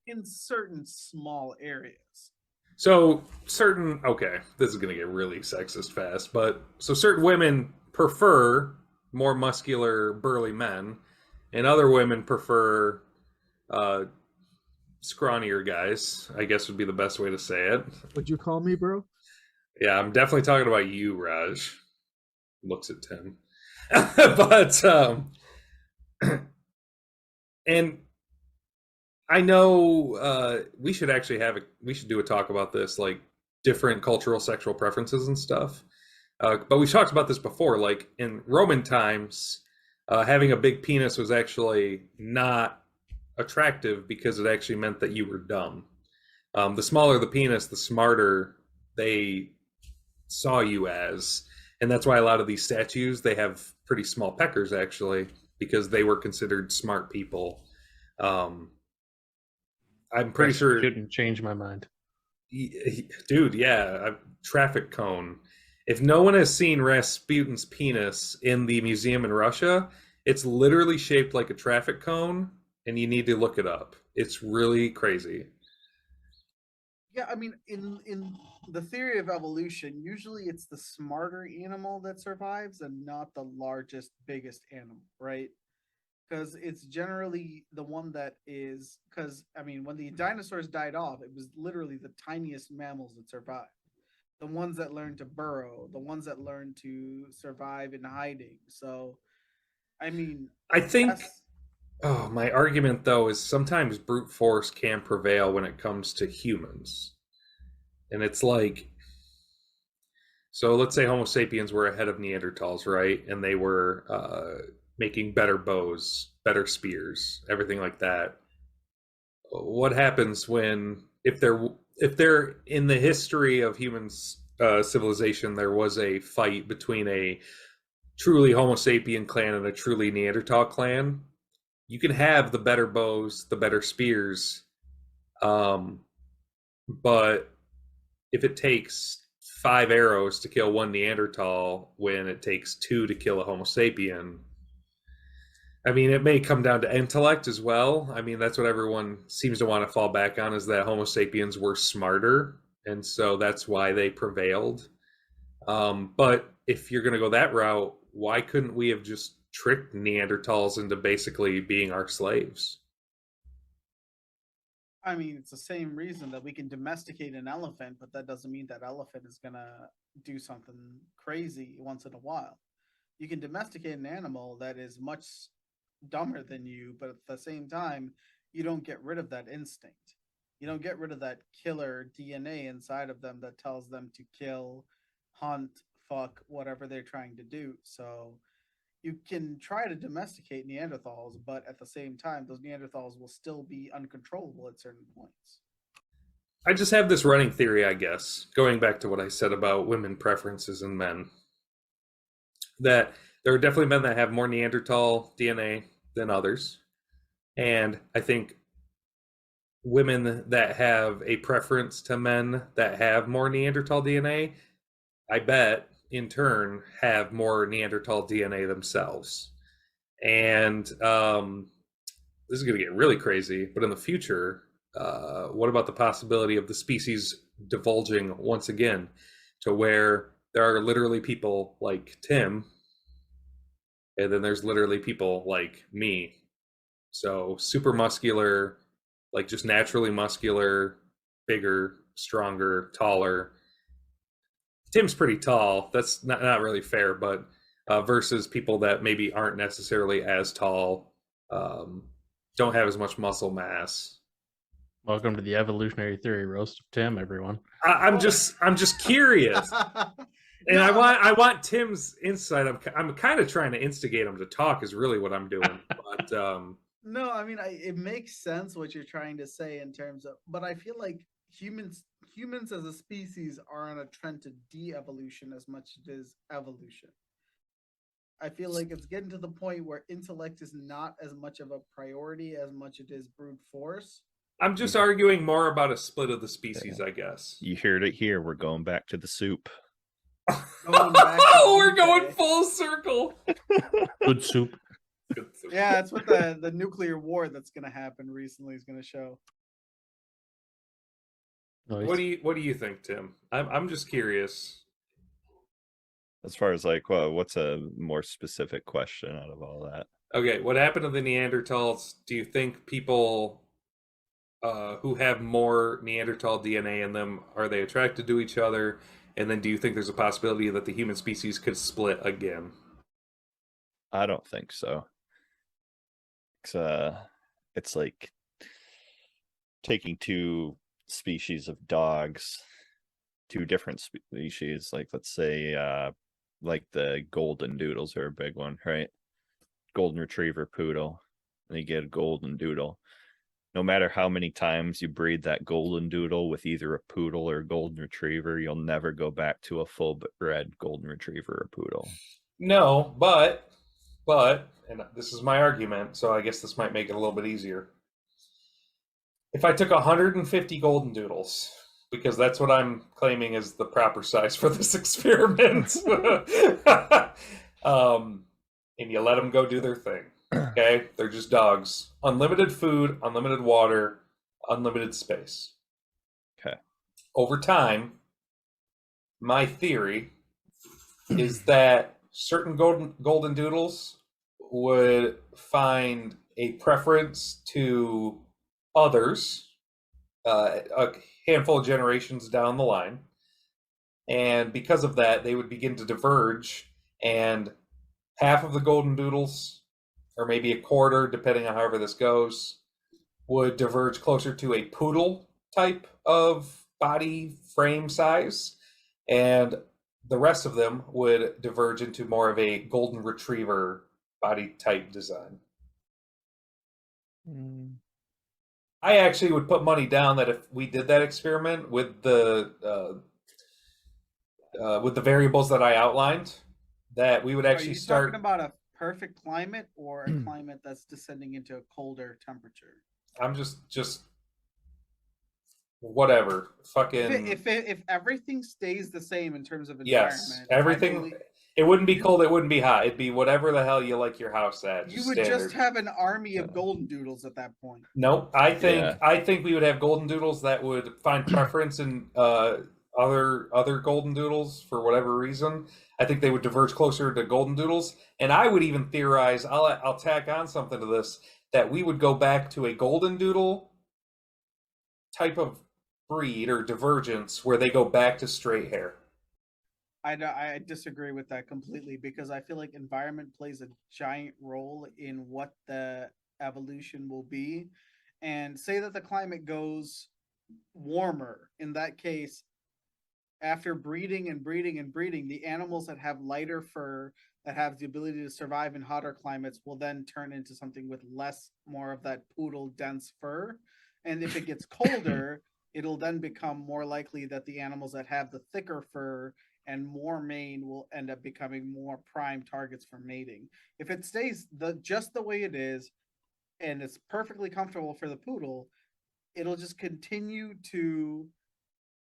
In certain small areas. So certain okay, this is gonna get really sexist fast, but so certain women prefer more muscular, burly men, and other women prefer uh, scrawnier guys. I guess would be the best way to say it. Would you call me, bro? Yeah, I'm definitely talking about you, Raj. Looks at Tim, but and I know we should actually we should do a talk about this, like different cultural sexual preferences and stuff. But we've talked about this before. Like in Roman times, having a big penis was actually not attractive because it actually meant that you were dumb. The smaller the penis, the smarter they saw you as, and that's why a lot of these statues they have pretty small peckers actually because they were considered smart people. Um, I'm pretty sure, Shouldn't change my mind. dude. Yeah, a traffic cone. If no one has seen Rasputin's penis in the museum in Russia, it's literally shaped like a traffic cone, and you need to look it up. It's really crazy. Yeah, I mean, in the theory of evolution, usually it's the smarter animal that survives and not the largest, biggest animal, right? Because it's generally the one that is, because I mean, when the dinosaurs died off, it was literally the tiniest mammals that survived. The ones that learned to burrow, the ones that learned to survive in hiding. So, I mean, I think. yes, Oh, my argument though is sometimes brute force can prevail when it comes to humans, and it's like so. Let's say Homo sapiens were ahead of Neanderthals, right? And they were making better bows, better spears, everything like that. What happens when if they're in the history of humans civilization there was a fight between a truly Homo sapien clan and a truly Neanderthal clan? You can have the better bows, the better spears, um, but if it takes 5 arrows to kill one Neanderthal when it takes two to kill a Homo sapien, I mean, it may come down to intellect as well. I mean, that's what everyone seems to want to fall back on is that Homo sapiens were smarter, and so that's why they prevailed. But if you're going to go that route, why couldn't we have just tricked Neanderthals into basically being our slaves? I mean, it's the same reason that we can domesticate an elephant, but that doesn't mean that elephant is gonna do something crazy once in a while. You can domesticate an animal that is much dumber than you, but at the same time, you don't get rid of that instinct. You don't get rid of that killer DNA inside of them that tells them to kill, hunt, fuck, whatever they're trying to do. So you can try to domesticate Neanderthals, but at the same time, those Neanderthals will still be uncontrollable at certain points. I just have this running theory, I guess, going back to what I said about women preferences in men, that there are definitely men that have more Neanderthal DNA than others. And I think women that have a preference to men that have more Neanderthal DNA, I bet in turn have more Neanderthal DNA themselves. And this is going to get really crazy, but in the future, what about the possibility of the species divulging once again to where there are literally people like Tim, and then there's literally people like me? So super muscular, like just naturally muscular, bigger, stronger, taller. Tim's pretty tall. That's not really fair, but versus people that maybe aren't necessarily as tall, don't have as much muscle mass. Welcome to the evolutionary theory roast of Tim, everyone. I'm just curious, and No, I want Tim's insight. I'm kind of trying to instigate him to talk. Is really what I'm doing, but no, I mean, it makes sense what you're trying to say in terms of, but I feel like humans as a species are on a trend to de-evolution as much as it is evolution. I feel like it's getting to the point where intellect is not as much of a priority as much it is brute force. I'm just arguing more about a split of the species, I guess. You heard it here. We're going back to the soup. Oh, we're going full circle. Good soup. Yeah, that's what the nuclear war that's going to happen recently is going to show. Nice. What do you think, Tim? I'm just curious. As far as like, well, what's a more specific question out of all that? Okay, what happened to the Neanderthals? Do you think people who have more Neanderthal DNA in them, are they attracted to each other? And then do you think there's a possibility that the human species could split again? I don't think so. It's like taking two species of dogs, two different species, like let's say like the golden doodles are a big one, right? Golden retriever poodle, and you get a golden doodle. No matter how many times you breed that golden doodle with either a poodle or a golden retriever, you'll never go back to a full bred golden retriever or poodle. No, but and this is my argument, so I guess this might make it a little bit easier. If I took 150 golden doodles, because that's what I'm claiming is the proper size for this experiment, and you let them go do their thing. Okay, they're just dogs. Unlimited food, unlimited water, unlimited space. Okay. Over time, my theory is that certain golden doodles would find a preference to others a handful of generations down the line, and because of that, they would begin to diverge, and half of the golden doodles, or maybe a quarter, depending on however this goes, would diverge closer to a poodle type of body frame size, and the rest of them would diverge into more of a golden retriever body type design. I actually would put money down that if we did that experiment with the variables that I outlined, that we would actually start talking about a perfect climate or a climate that's descending into a colder temperature. I'm just whatever. Fucking if everything stays the same in terms of environment, yes, everything. It wouldn't be cold. It wouldn't be hot. It'd be whatever the hell you like your house at. You would just have an army of golden doodles at that point. Nope. I think we would have golden doodles that would find preference in other golden doodles for whatever reason. I think they would diverge closer to golden doodles, and I would even theorize. I'll tack on something to this, that we would go back to a golden doodle type of breed or divergence where they go back to straight hair. I disagree with that completely, because I feel like environment plays a giant role in what the evolution will be. And say that the climate goes warmer. In that case, after breeding, the animals that have lighter fur, that have the ability to survive in hotter climates, will then turn into something with more of that poodle dense fur. And if it gets colder, it'll then become more likely that the animals that have the thicker fur and more mane will end up becoming more prime targets for mating. If it stays just the way it is, and it's perfectly comfortable for the poodle, it'll just continue to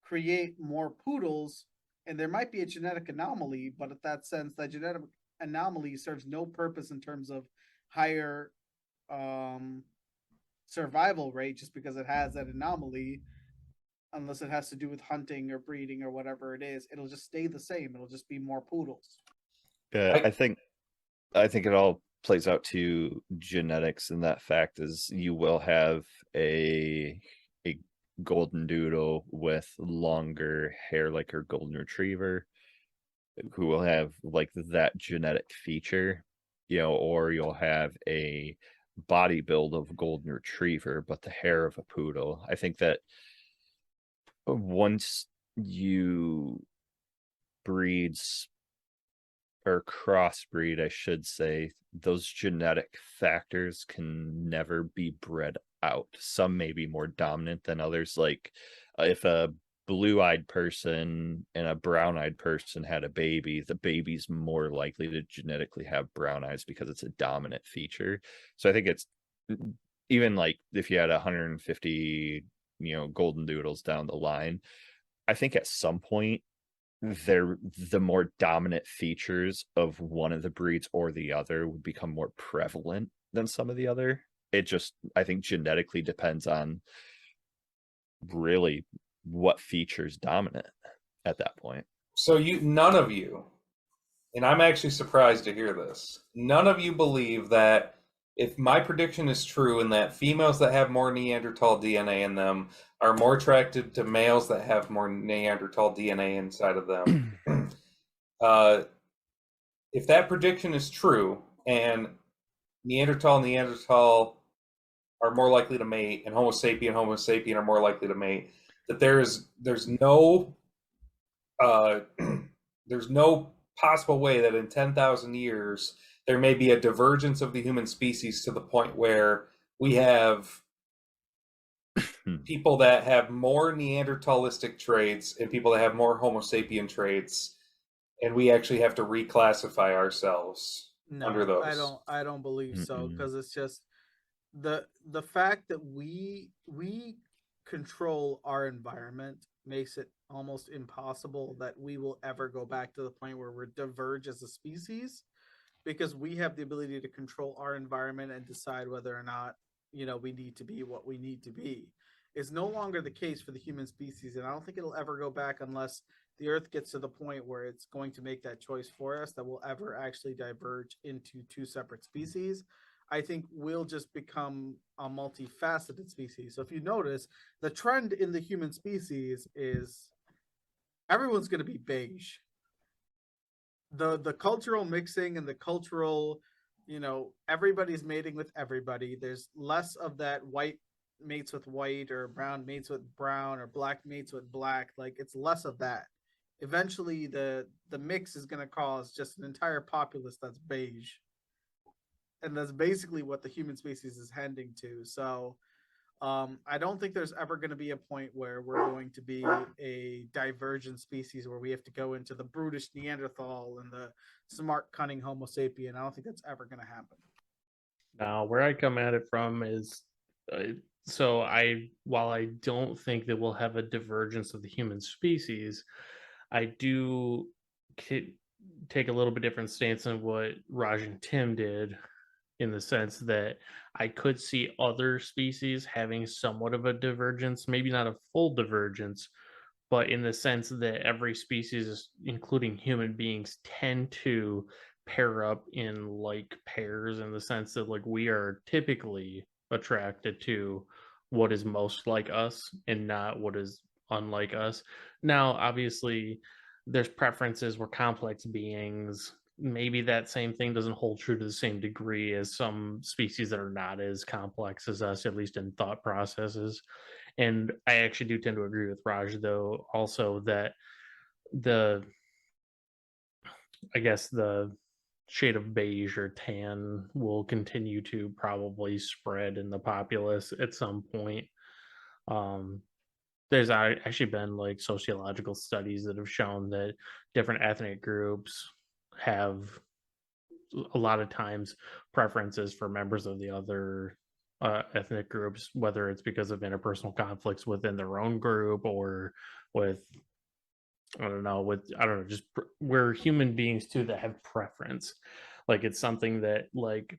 create more poodles, and there might be a genetic anomaly, but in that sense, that genetic anomaly serves no purpose in terms of higher survival rate, just because it has that anomaly. Unless it has to do with hunting or breeding or whatever it is, it'll just stay the same. It'll just be more poodles. Yeah, I think it all plays out to genetics, and that fact is you will have a golden doodle with longer hair like her golden retriever, who will have like that genetic feature, or you'll have a body build of golden retriever but the hair of a poodle. I think that once you breeds or crossbreed, I should say, those genetic factors can never be bred out. Some may be more dominant than others. Like if a blue-eyed person and a brown-eyed person had a baby, the baby's more likely to genetically have brown eyes because it's a dominant feature. So I think it's even like if you had 150, golden doodles down the line, I think at some point the more dominant features of one of the breeds or the other would become more prevalent than some of the other. It just, I think, genetically depends on really what features dominant at that point. So none of you, and I'm actually surprised to hear this, none of you believe that if my prediction is true and that females that have more Neanderthal DNA in them are more attracted to males that have more Neanderthal DNA inside of them, if that prediction is true and Neanderthal are more likely to mate and Homo sapien are more likely to mate, that there's no there's no possible way that in 10,000 years there may be a divergence of the human species to the point where we have people that have more Neanderthalistic traits and people that have more Homo sapien traits, and we actually have to reclassify ourselves under those. I don't believe so, because it's just the fact that we control our environment makes it almost impossible that we will ever go back to the point where we're diverge as a species, because we have the ability to control our environment and decide whether or not we need to be what we need to be. It's no longer the case for the human species, and I don't think it'll ever go back unless the Earth gets to the point where it's going to make that choice for us, that we'll ever actually diverge into two separate species. I think we'll just become a multifaceted species. So if you notice, the trend in the human species is everyone's going to be beige. The cultural mixing and the cultural, everybody's mating with everybody. There's less of that white mates with white or brown mates with brown or black mates with black. Like, it's less of that. Eventually the mix is going to cause just an entire populace that's beige, and that's basically what the human species is heading to. So I don't think there's ever going to be a point where we're going to be a divergent species where we have to go into the brutish Neanderthal and the smart, cunning Homo sapien. I don't think that's ever going to happen. Now, where I come at it from is, while I don't think that we'll have a divergence of the human species, I do take a little bit different stance than what Raj and Tim did, in the sense that I could see other species having somewhat of a divergence, maybe not a full divergence, but in the sense that every species, including human beings, tend to pair up in like pairs, in the sense that like we are typically attracted to what is most like us and not what is unlike us. Now, obviously, there's preferences. We're complex beings. Maybe that same thing doesn't hold true to the same degree as some species that are not as complex as us, at least in thought processes. And I actually do tend to agree with Raj, though, also that the shade of beige or tan will continue to probably spread in the populace at some point. There's actually been like sociological studies that have shown that different ethnic groups have a lot of times preferences for members of the other ethnic groups, whether it's because of interpersonal conflicts within their own group or with just we're human beings too that have preference. Like, it's something that like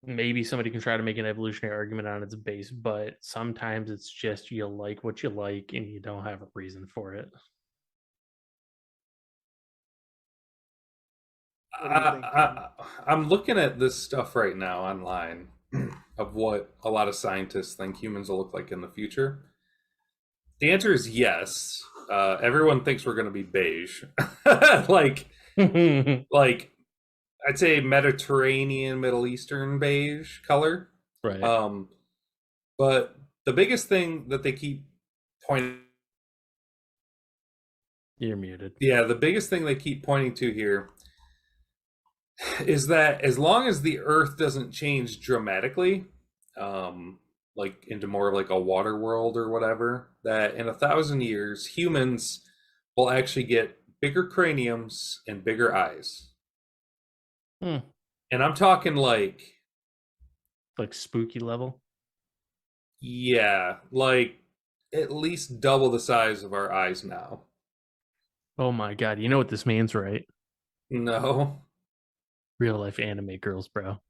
maybe somebody can try to make an evolutionary argument on its base, but sometimes it's just you like what you like and you don't have a reason for it. I'm looking at this stuff right now online of what a lot of scientists think humans will look like in the future. The answer is yes. Everyone thinks we're going to be beige. like like I'd say Mediterranean, Middle Eastern beige color. Right. But the biggest thing that they keep pointing, You're muted. yeah, the biggest thing they keep pointing to here is that as long as the Earth doesn't change dramatically, like into more of like a water world or whatever, that in 1,000 years humans will actually get bigger craniums and bigger eyes. Hmm. And I'm talking like, Like spooky level. yeah, like at least double the size of our eyes now. Oh my god, you know what this means, right? No. Real life anime girls, bro.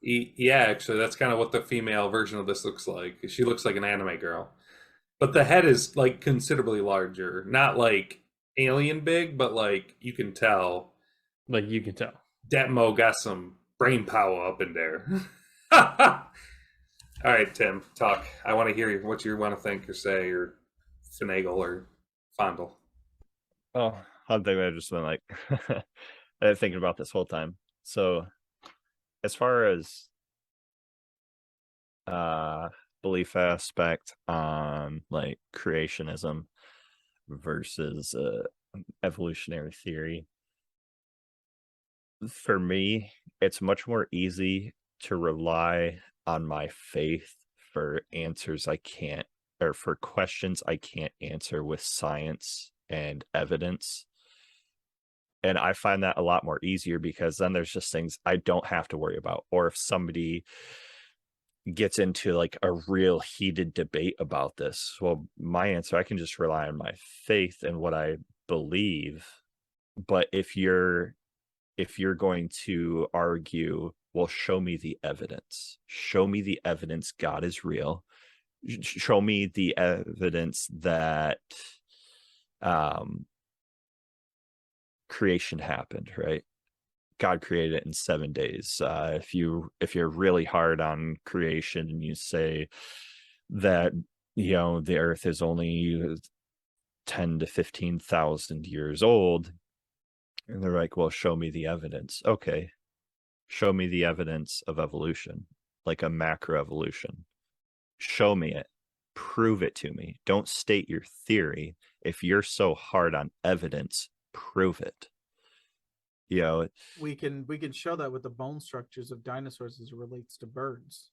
Yeah, actually, that's kind of what the female version of this looks like. She looks like an anime girl. But the head is like considerably larger. Not like alien big, but like you can tell Like you can tell. Detmo got some brain power up in there. All right, Tim, talk. I want to hear what you want to think or say or finagle or fondle. Oh, I'm thinking I've just been like I've been thinking about this whole time. So as far as belief aspect on like creationism versus evolutionary theory, for me, it's much more easy to rely on my faith for answers I can't, or for questions I can't answer with science and evidence. And I find that a lot more easier because then there's just things I don't have to worry about. Or if somebody gets into like a real heated debate about this, well, my answer, I can just rely on my faith and what I believe. But if you're going to argue, well, show me the evidence, God is real, show me the evidence that creation happened, right? God created it in 7 days. If you're really hard on creation and you say that the earth is only 10 to 15,000 years old, and they're like, well, show me the evidence. Okay, show me the evidence of evolution, like a macroevolution. Show me it. Prove it to me. Don't state your theory. If you're so hard on evidence, prove it. We can show that with the bone structures of dinosaurs as it relates to birds.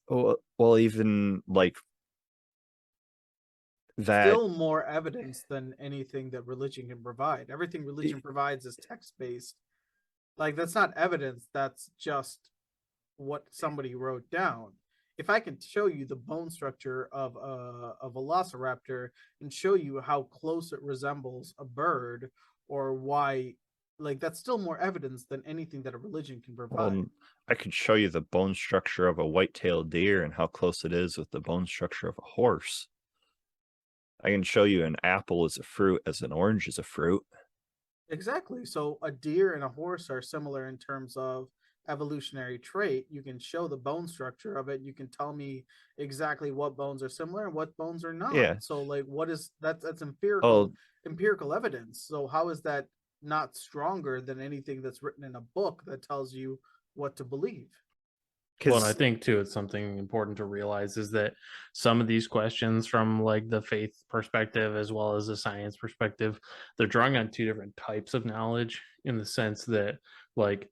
Well, even like that. Still more evidence than anything that religion can provide. Everything religion provides is text-based. Like, that's not evidence, that's just what somebody wrote down. If I can show you the bone structure of a velociraptor and show you how close it resembles a bird, or why, like, that's still more evidence than anything that a religion can provide. I could show you the bone structure of a white-tailed deer and how close it is with the bone structure of a horse. I can show you an apple is a fruit as an orange is a fruit. Exactly. So a deer and a horse are similar in terms of evolutionary trait. You can show the bone structure of it. You can tell me exactly what bones are similar and what bones are not. Yeah. So like, what is that's empirical evidence. So how is that not stronger than anything that's written in a book that tells you what to believe? Well, and I think too, it's something important to realize is that some of these questions from like the faith perspective as well as the science perspective, they're drawing on two different types of knowledge in the sense that like,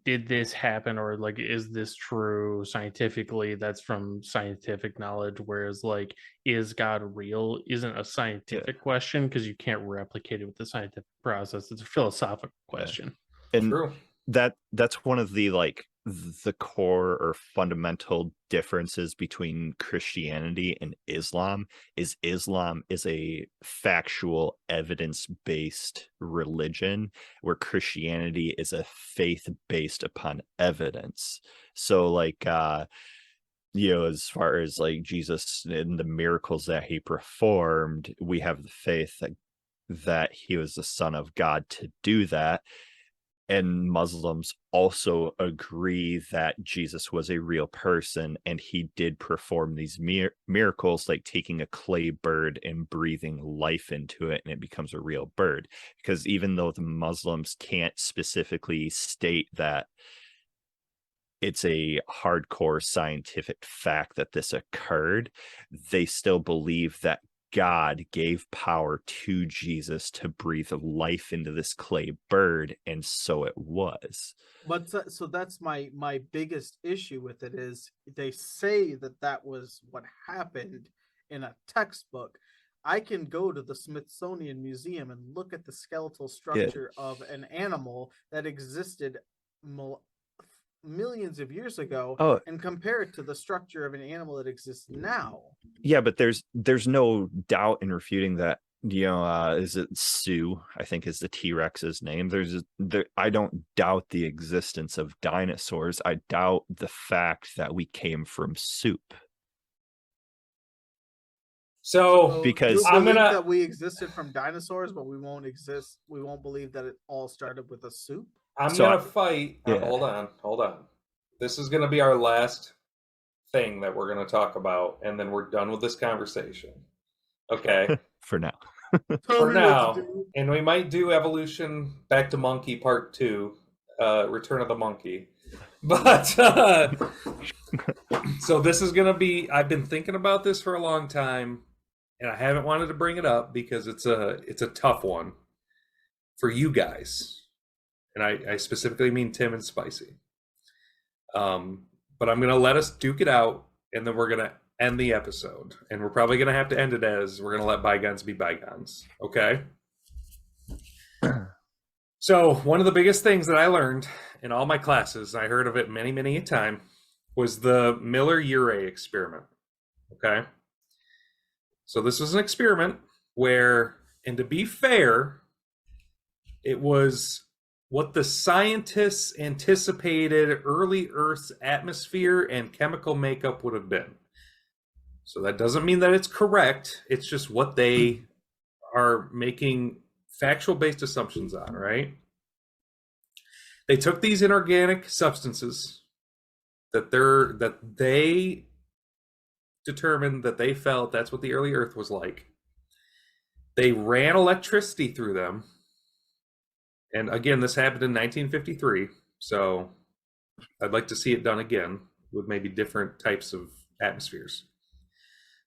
did this happen or like, is this true scientifically? That's from scientific knowledge. Whereas like, is God real? Isn't a scientific question because you can't replicate it with the scientific process. It's a philosophical question. And True. that's one of the like the core or fundamental differences between Christianity and Islam is a factual evidence-based religion, where Christianity is a faith based upon evidence. So like as far as like Jesus and the miracles that he performed, we have the faith that he was the Son of God to do that. and Muslims also agree that Jesus was a real person and he did perform these miracles, like taking a clay bird and breathing life into it and it becomes a real bird. Because even though the Muslims can't specifically state that it's a hardcore scientific fact that this occurred, they still believe that God gave power to Jesus to breathe life into this clay bird, and so it was. But so that's my biggest issue with it is they say that that was what happened in a textbook. I can go to the Smithsonian Museum and look at the skeletal structure of an animal that existed millions of years ago and compare it to the structure of an animal that exists now. Yeah, but there's no doubt in refuting that. Is it Sue? I think is the T-Rex's name. I don't doubt the existence of dinosaurs. I doubt the fact that we came from soup. So because I'm gonna that we existed from dinosaurs, but we won't believe that it all started with a soup. I'm gonna fight. Yeah. Hold on. This is gonna be our last thing that we're gonna talk about, and then we're done with this conversation. Okay. For now. For now. And we might do Evolution Back to Monke Part 2, Return of the Monkey. But so this is gonna be, I've been thinking about this for a long time, and I haven't wanted to bring it up because it's a tough one for you guys. And I specifically mean Tim and Spicy. But I'm going to let us duke it out, and then we're going to end the episode. And we're probably going to have to end it as we're going to let bygones be bygones. Okay? So one of the biggest things that I learned in all my classes, I heard of it many, many a time, was the Miller-Urey experiment. Okay? So this was an experiment where, and to be fair, it was what the scientists anticipated early Earth's atmosphere and chemical makeup would have been. So that doesn't mean that it's correct. It's just what they are making factual-based assumptions on, right? They took these inorganic substances that they determined that they felt that's what the early Earth was like. They ran electricity through them. And again, this happened in 1953, so I'd like to see it done again with maybe different types of atmospheres.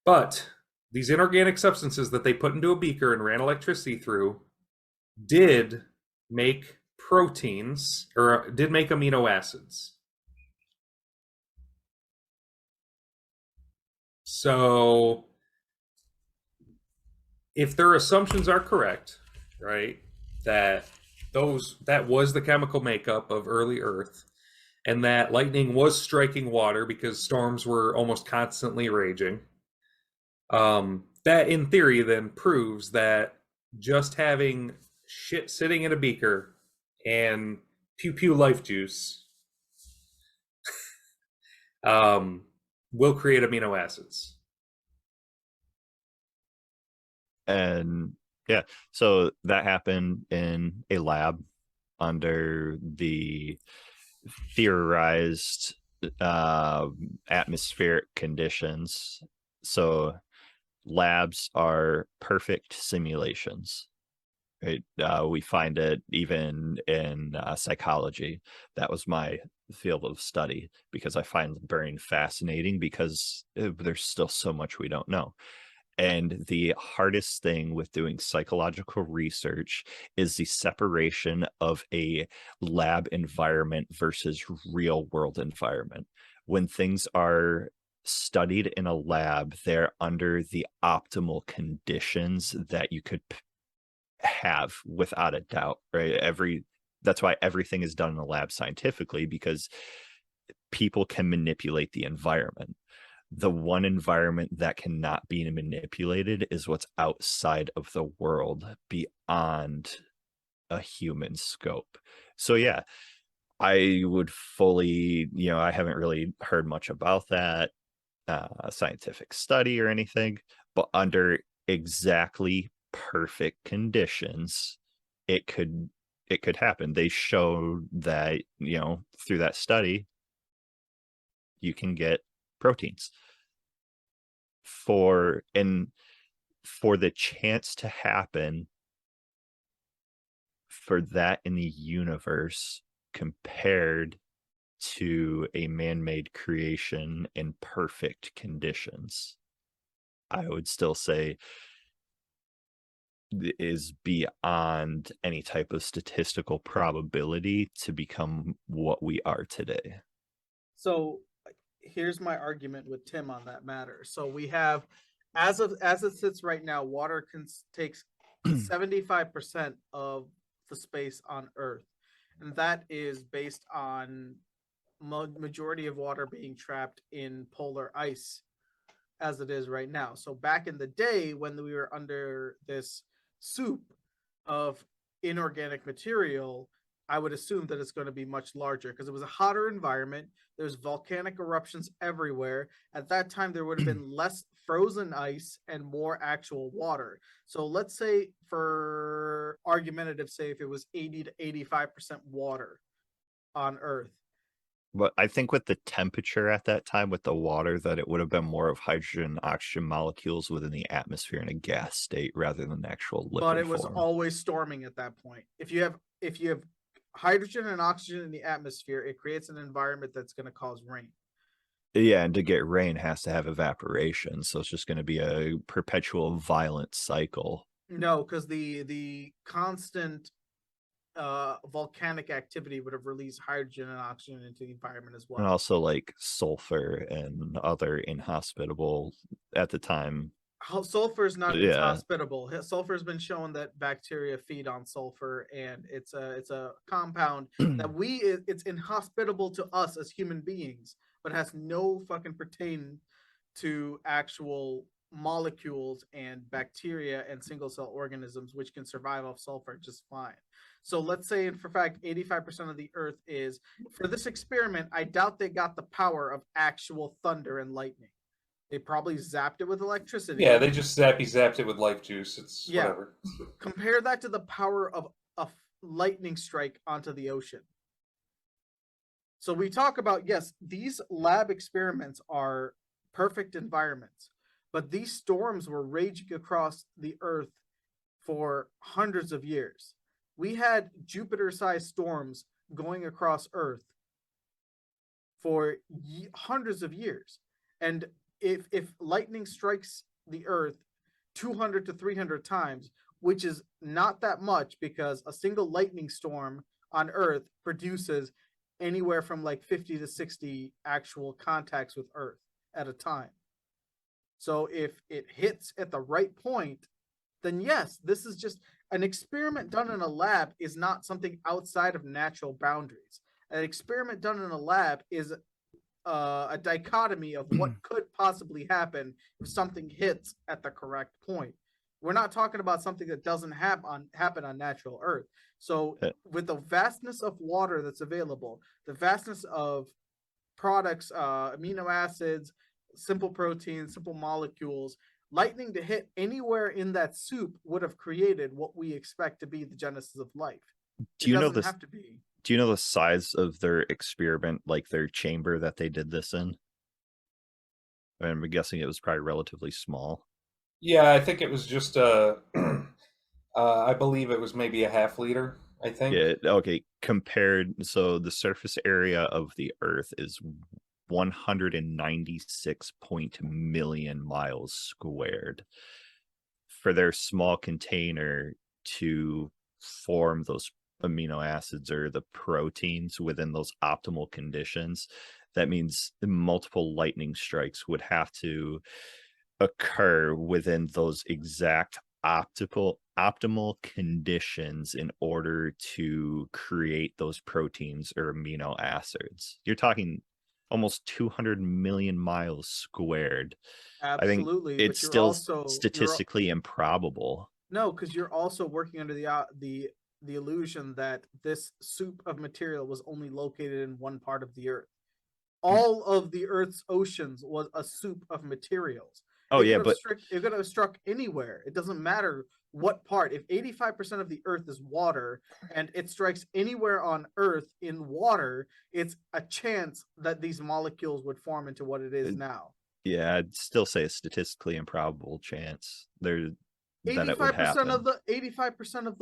But these inorganic substances that they put into a beaker and ran electricity through did make proteins, or did make amino acids. So if their assumptions are correct, right, that was the chemical makeup of early Earth, and that lightning was striking water because storms were almost constantly raging, that in theory then proves that just having shit sitting in a beaker and pew pew life juice will create amino acids. And yeah, so that happened in a lab under the theorized atmospheric conditions. So labs are perfect simulations, right? We find it even in psychology. That was my field of study because I find the brain fascinating because there's still so much we don't know. And the hardest thing with doing psychological research is the separation of a lab environment versus real world environment. When things are studied in a lab, they're under the optimal conditions that you could have without a doubt, right? That's why everything is done in a lab scientifically, because people can manipulate the environment. The one environment that cannot be manipulated is what's outside of the world, beyond a human scope. So yeah, I would fully, I haven't really heard much about that scientific study or anything, but under exactly perfect conditions, it could it could happen. They showed that, through that study, you can get proteins for the chance to happen for that in the universe compared to a man-made creation in perfect conditions. I would still say is beyond any type of statistical probability to become what we are today. So here's my argument with Tim on that matter. So we have, as it sits right now, water takes 75% of the space on Earth, and that is based on majority of water being trapped in polar ice as it is right now. So back in the day when we were under this soup of inorganic material, I would assume that it's going to be much larger because it was a hotter environment. There's volcanic eruptions everywhere. At that time, there would have been less frozen ice and more actual water. So let's say, for argumentative sake, if it was 80 to 85% water on Earth. But I think with the temperature at that time, with the water, that it would have been more of hydrogen and oxygen molecules within the atmosphere in a gas state rather than actual liquid But it was form. always storming at that point. If you have hydrogen and oxygen in the atmosphere, it creates an environment that's going to cause rain. Yeah, and to get rain has to have evaporation, so it's just going to be a perpetual violent cycle. No, because the constant volcanic activity would have released hydrogen and oxygen into the environment as well. And also like sulfur and other inhospitable at the time. Sulfur is not inhospitable. Sulfur has been shown that bacteria feed on sulfur, and it's a compound that it's inhospitable to us as human beings, but has no fucking pertain to actual molecules and bacteria and single cell organisms which can survive off sulfur just fine. So let's say, for fact, 85% of the Earth is, for this experiment, I doubt they got the power of actual thunder and lightning. They probably zapped it with electricity. Yeah, they just zapped it with life juice. It's whatever. Compare that to the power of a lightning strike onto the ocean. So we talk about, yes, these lab experiments are perfect environments, but these storms were raging across the Earth for hundreds of years. We had Jupiter-sized storms going across Earth for hundreds of years. And if lightning strikes the Earth 200 to 300 times, which is not that much because a single lightning storm on Earth produces anywhere from like 50 to 60 actual contacts with Earth at a time. So if it hits at the right point, then yes, this is just an experiment done in a lab is not something outside of natural boundaries. An experiment done in a lab is a dichotomy of what could possibly happen if something hits at the correct point. We're not talking about something that doesn't happen on natural Earth. So with the vastness of water that's available, the vastness of products, amino acids, simple proteins, simple molecules, lightning to hit anywhere in that soup would have created what we expect to be the genesis of life. Do you know the size of their experiment, like their chamber that they did this in? I'm guessing it was probably relatively small. Yeah, I think it was just I believe it was maybe a half liter, I think. Yeah, okay. So the surface area of the Earth is 196 million miles squared. For their small container to form those amino acids or the proteins within those optimal conditions, that means multiple lightning strikes would have to occur within those exact optimal conditions in order to create those proteins or amino acids. You're talking almost 200 million miles squared. Absolutely. I think it's still statistically improbable. No, because you're also working under the illusion that this soup of material was only located in one part of the Earth. All of the Earth's oceans was a soup of materials. Oh yeah, but it could have struck anywhere. It doesn't matter what part. If 85% of the Earth is water and it strikes anywhere on Earth in water, it's a chance that these molecules would form into what it is now. yeah, I'd still say a statistically improbable chance there that it would 85% happen. of the 85% of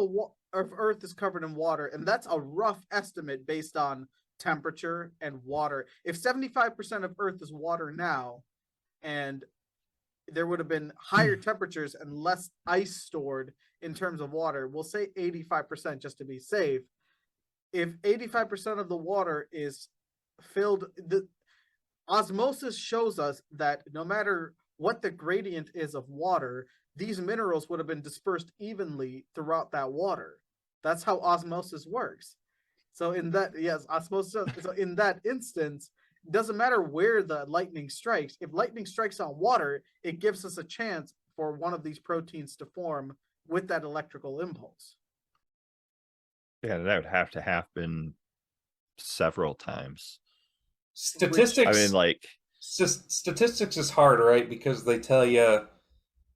of Earth is covered in water, and that's a rough estimate based on temperature and water. If 75% of Earth is water now, and there would have been higher temperatures and less ice stored in terms of water, we'll say 85% just to be safe. If 85% of the water is filled, the osmosis shows us that no matter what the gradient is of water, these minerals would have been dispersed evenly throughout that water. That's how osmosis works. So in that, yes, osmosis. So in that instance, it doesn't matter where the lightning strikes. If lightning strikes on water, it gives us a chance for one of these proteins to form with that electrical impulse. Yeah, that would have to happen several times. Statistics. I mean, like, statistics is hard, right? Because they tell you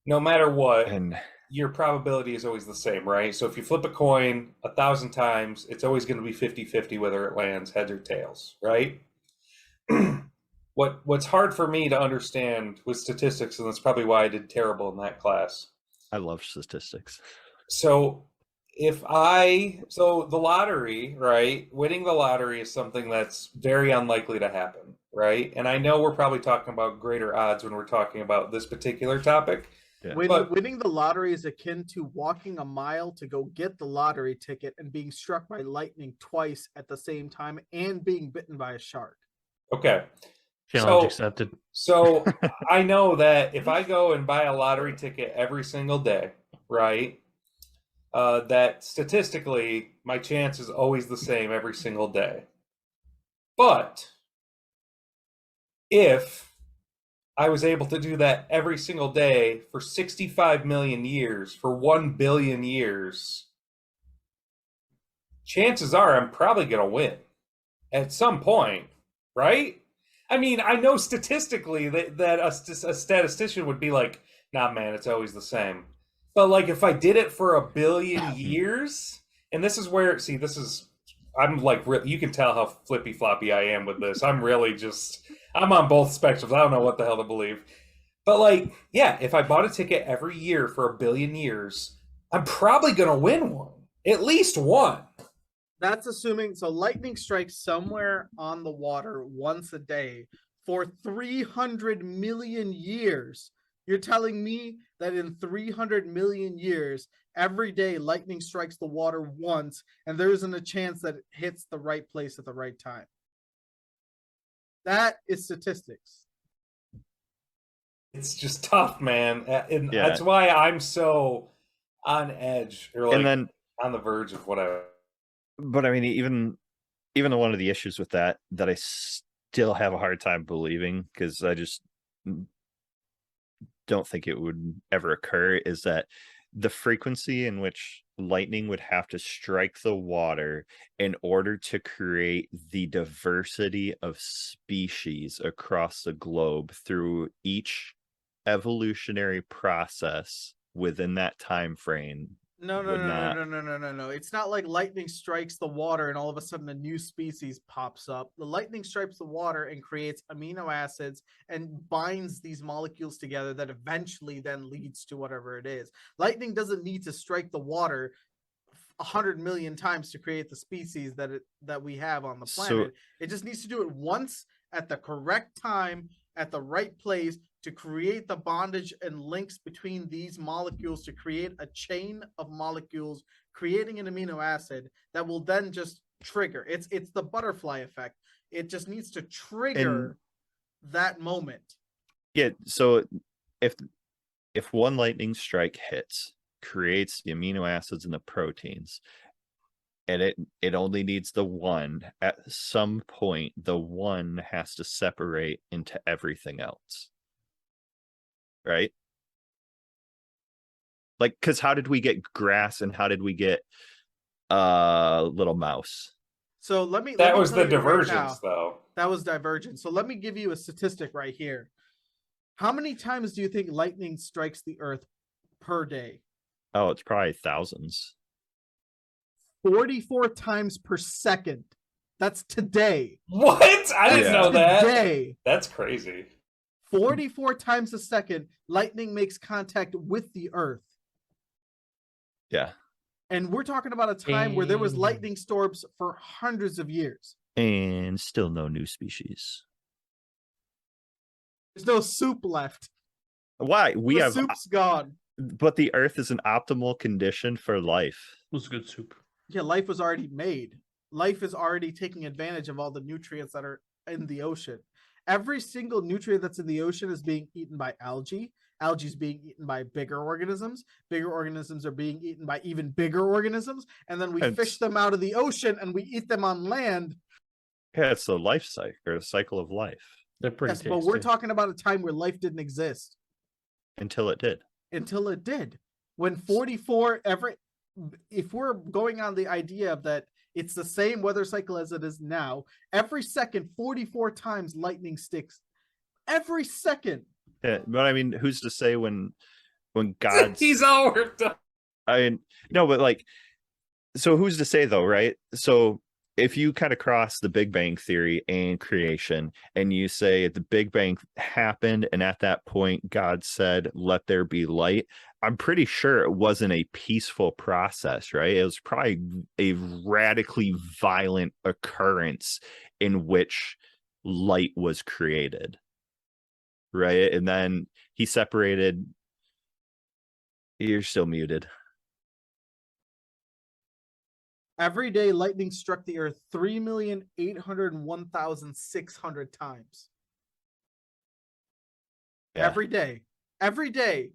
no matter what, and your probability is always the same, right? So if you flip a coin 1,000 times, it's always going to be 50-50 whether it lands heads or tails, right? What's hard for me to understand with statistics, and that's probably why I did terrible in that class. I love statistics. So so the lottery, right? Winning the lottery is something that's very unlikely to happen, right? And I know we're probably talking about greater odds when we're talking about this particular topic. Yeah. Winning the lottery is akin to walking a mile to go get the lottery ticket and being struck by lightning twice at the same time and being bitten by a shark. Okay. Challenge accepted. So I know that if I go and buy a lottery ticket every single day, right, that statistically my chance is always the same every single day. But if I was able to do that every single day for 65 million years, for 1 billion years, chances are I'm probably going to win at some point, right? I mean, I know statistically that a statistician would be like, nah, man, it's always the same. But like if I did it for 1 billion years, and this is where, see, I'm like, you can tell how flippy floppy I am with this. I'm really I'm on both spectrums. I don't know what the hell to believe. But like, yeah, if I bought a ticket every year for 1 billion years, I'm probably going to win one. At least one. That's assuming, so lightning strikes somewhere on the water once a day for 300 million years. You're telling me that in 300 million years, every day lightning strikes the water once, and there isn't a chance that it hits the right place at the right time. That is statistics. It's just tough, man. And that's why I'm so on edge, or like and then on the verge of whatever. But I mean, even one of the issues with that I still have a hard time believing, because I just don't think it would ever occur, is that the frequency in which lightning would have to strike the water in order to create the diversity of species across the globe through each evolutionary process within that time frame. No. It's not like lightning strikes the water and all of a sudden a new species pops up. The lightning strikes the water and creates amino acids and binds these molecules together that eventually then leads to whatever it is. Lightning doesn't need to strike the water 100 million times to create the species that we have on the planet. It just needs to do it once at the correct time, at the right place, to create the bondage and links between these molecules to create a chain of molecules, creating an amino acid that will then just trigger. It's the butterfly effect. It just needs to trigger that moment. Yeah, so if one lightning strike hits, creates the amino acids and the proteins, and it only needs the one, at some point the one has to separate into everything else. Right? Like, because how did we get grass and how did we get little mouse? So let me was the divergence, though. That was divergence. So let me give you a statistic right here. How many times do you think lightning strikes the earth per day? Oh, it's probably thousands. 44 times per second. That's today. What? I didn't Yeah. know that. Today. That's crazy. 44 times a second, lightning makes contact with the earth. Yeah. And we're talking about a time where there was Dang. lightning storms for hundreds of years. And still no new species. There's no soup left. Why? We The have, soup's gone. but the Earth is an optimal condition for life. It was good soup. Yeah, life was already made. Life is already taking advantage of all the nutrients that are in the ocean. Every single nutrient that's in the ocean is being eaten by algae. Algae is being eaten by bigger organisms. Bigger organisms are being eaten by even bigger organisms. And then we fish them out of the ocean and we eat them on land. Yeah, it's the life cycle or the cycle of life They're pretty Yes, tasty. but we're talking about a time where life didn't exist until it did. until it did. When 44 if we're going on the idea of that it's the same weather cycle as it is now, every second 44 times lightning sticks. Every second. Yeah, but I mean, who's to say when God's He's all worked up. I mean, no, but like, so who's to say though, right? So if you kind of cross the Big Bang Theory and creation, and you say the Big Bang happened, and at that point God said, "Let there be light," I'm pretty sure it wasn't a peaceful process, right? It was probably a radically violent occurrence in which light was created, right? And then he separated. You're still muted. Every day, lightning struck the earth 3,801,600 times. Yeah. Every day,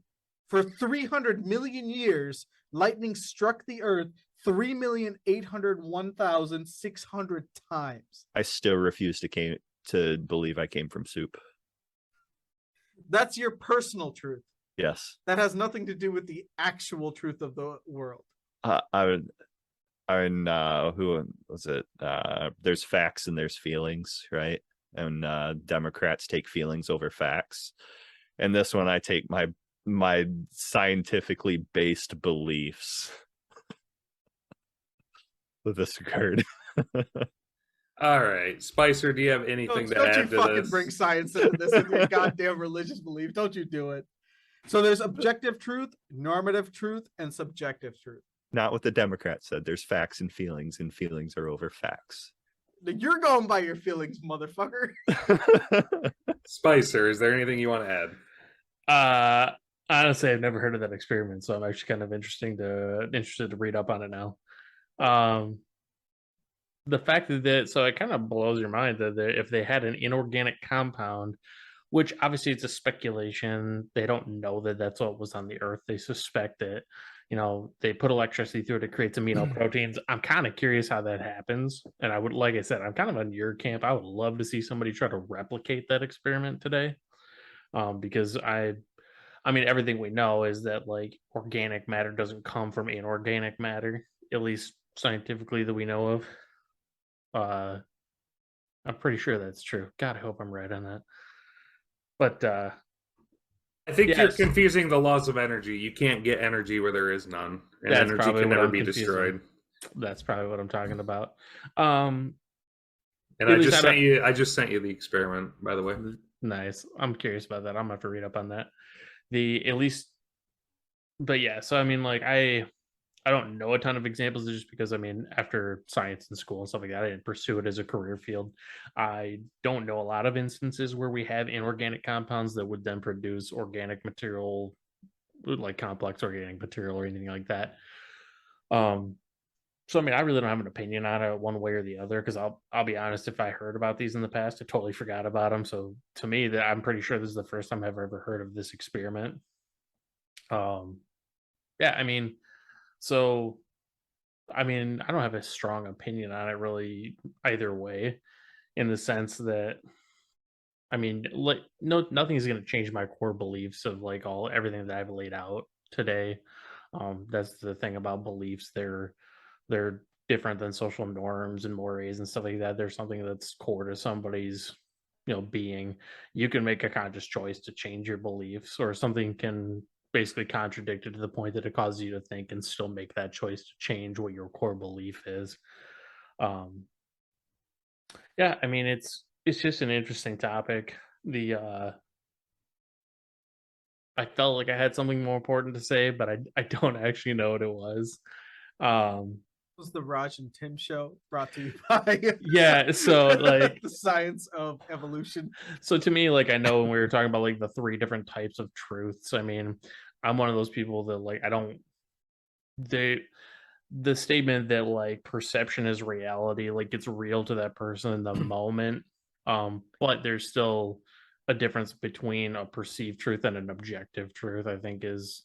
for 300 million years, lightning struck the earth 3,801,600 times. I still refuse to believe I came from soup. That's your personal truth. Yes. That has nothing to do with the actual truth of the world. Who was it? There's facts and there's feelings, right? And Democrats take feelings over facts. And this one, I take my scientifically based beliefs. This occurred. All right, Spicer, do you have anything to add to this? Don't you fucking bring science into this with your goddamn religious belief. Don't you do it. So there's objective truth, normative truth, and subjective truth. Not what the Democrats said. There's facts and feelings are over facts. You're going by your feelings, motherfucker. Spicer, is there anything you want to add? Honestly, I've never heard of that experiment, so I'm actually kind of interested to read up on it now. The fact that so it kind of blows your mind that if they had an inorganic compound, which obviously it's a speculation, they don't know that that's what was on the earth. They suspect it. They put electricity through it, it creates amino proteins. I'm kind of curious how that happens. And I would, like I said, I'm kind of on your camp. I would love to see somebody try to replicate that experiment today. Because I mean, everything we know is that like organic matter doesn't come from inorganic matter, at least scientifically that we know of. I'm pretty sure that's true. God, I hope I'm right on that. But I think you're confusing the laws of energy. You can't get energy where there is none, and energy can never be destroyed. That's probably what I'm talking about. And I just sent you the experiment, by the way. Nice. I'm curious about that. I'm gonna have to read up on that. But yeah. So I mean, like I don't know a ton of examples just because I mean, after science in school and stuff like that, I didn't pursue it as a career field. I don't know a lot of instances where we have inorganic compounds that would then produce organic material, like complex organic material or anything like that. So I mean, I really don't have an opinion on it one way or the other because I'll be honest, if I heard about these in the past, I totally forgot about them. So to me, that I'm pretty sure this is the first time I've ever heard of this experiment. Yeah, I mean. So, I mean, I don't have a strong opinion on it really either way, in the sense that, I mean, like nothing's going to change my core beliefs of like everything that I've laid out today. That's the thing about beliefs; they're different than social norms and mores and stuff like that. There's something that's core to somebody's being, you can make a conscious choice to change your beliefs, or something can basically contradict it to the point that it causes you to think and still make that choice to change what your core belief is. um yeah, I mean, it's just an interesting topic. The I felt like I had something more important to say, but I don't actually know what it was. um This was the Raj and Tim show, brought to you by yeah, so like, the science of evolution. so to me, like, I know when we were talking about like the three different types of truths, I mean, I'm one of those people that, like, I don't, they, the statement that like perception is reality, like, it's real to that person in the moment. But there's still a difference between a perceived truth and an objective truth, I think, is,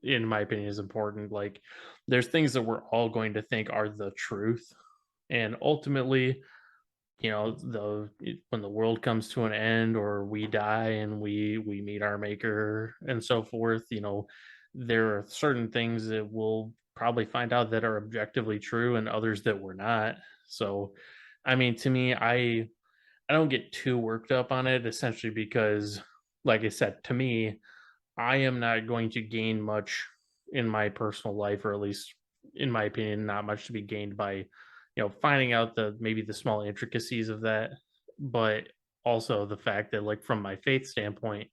in my opinion, is important. Like, there's things that we're all going to think are the truth, and ultimately, when the world comes to an end, or we die and we meet our maker and so forth, there are certain things that we'll probably find out that are objectively true, and others that were not. So, I mean, to me, I don't get too worked up on it, essentially because, like I said, to me, I am not going to gain much in my personal life, or at least in my opinion, not much to be gained by, finding out the maybe the small intricacies of that. But also the fact that, like, from my faith standpoint,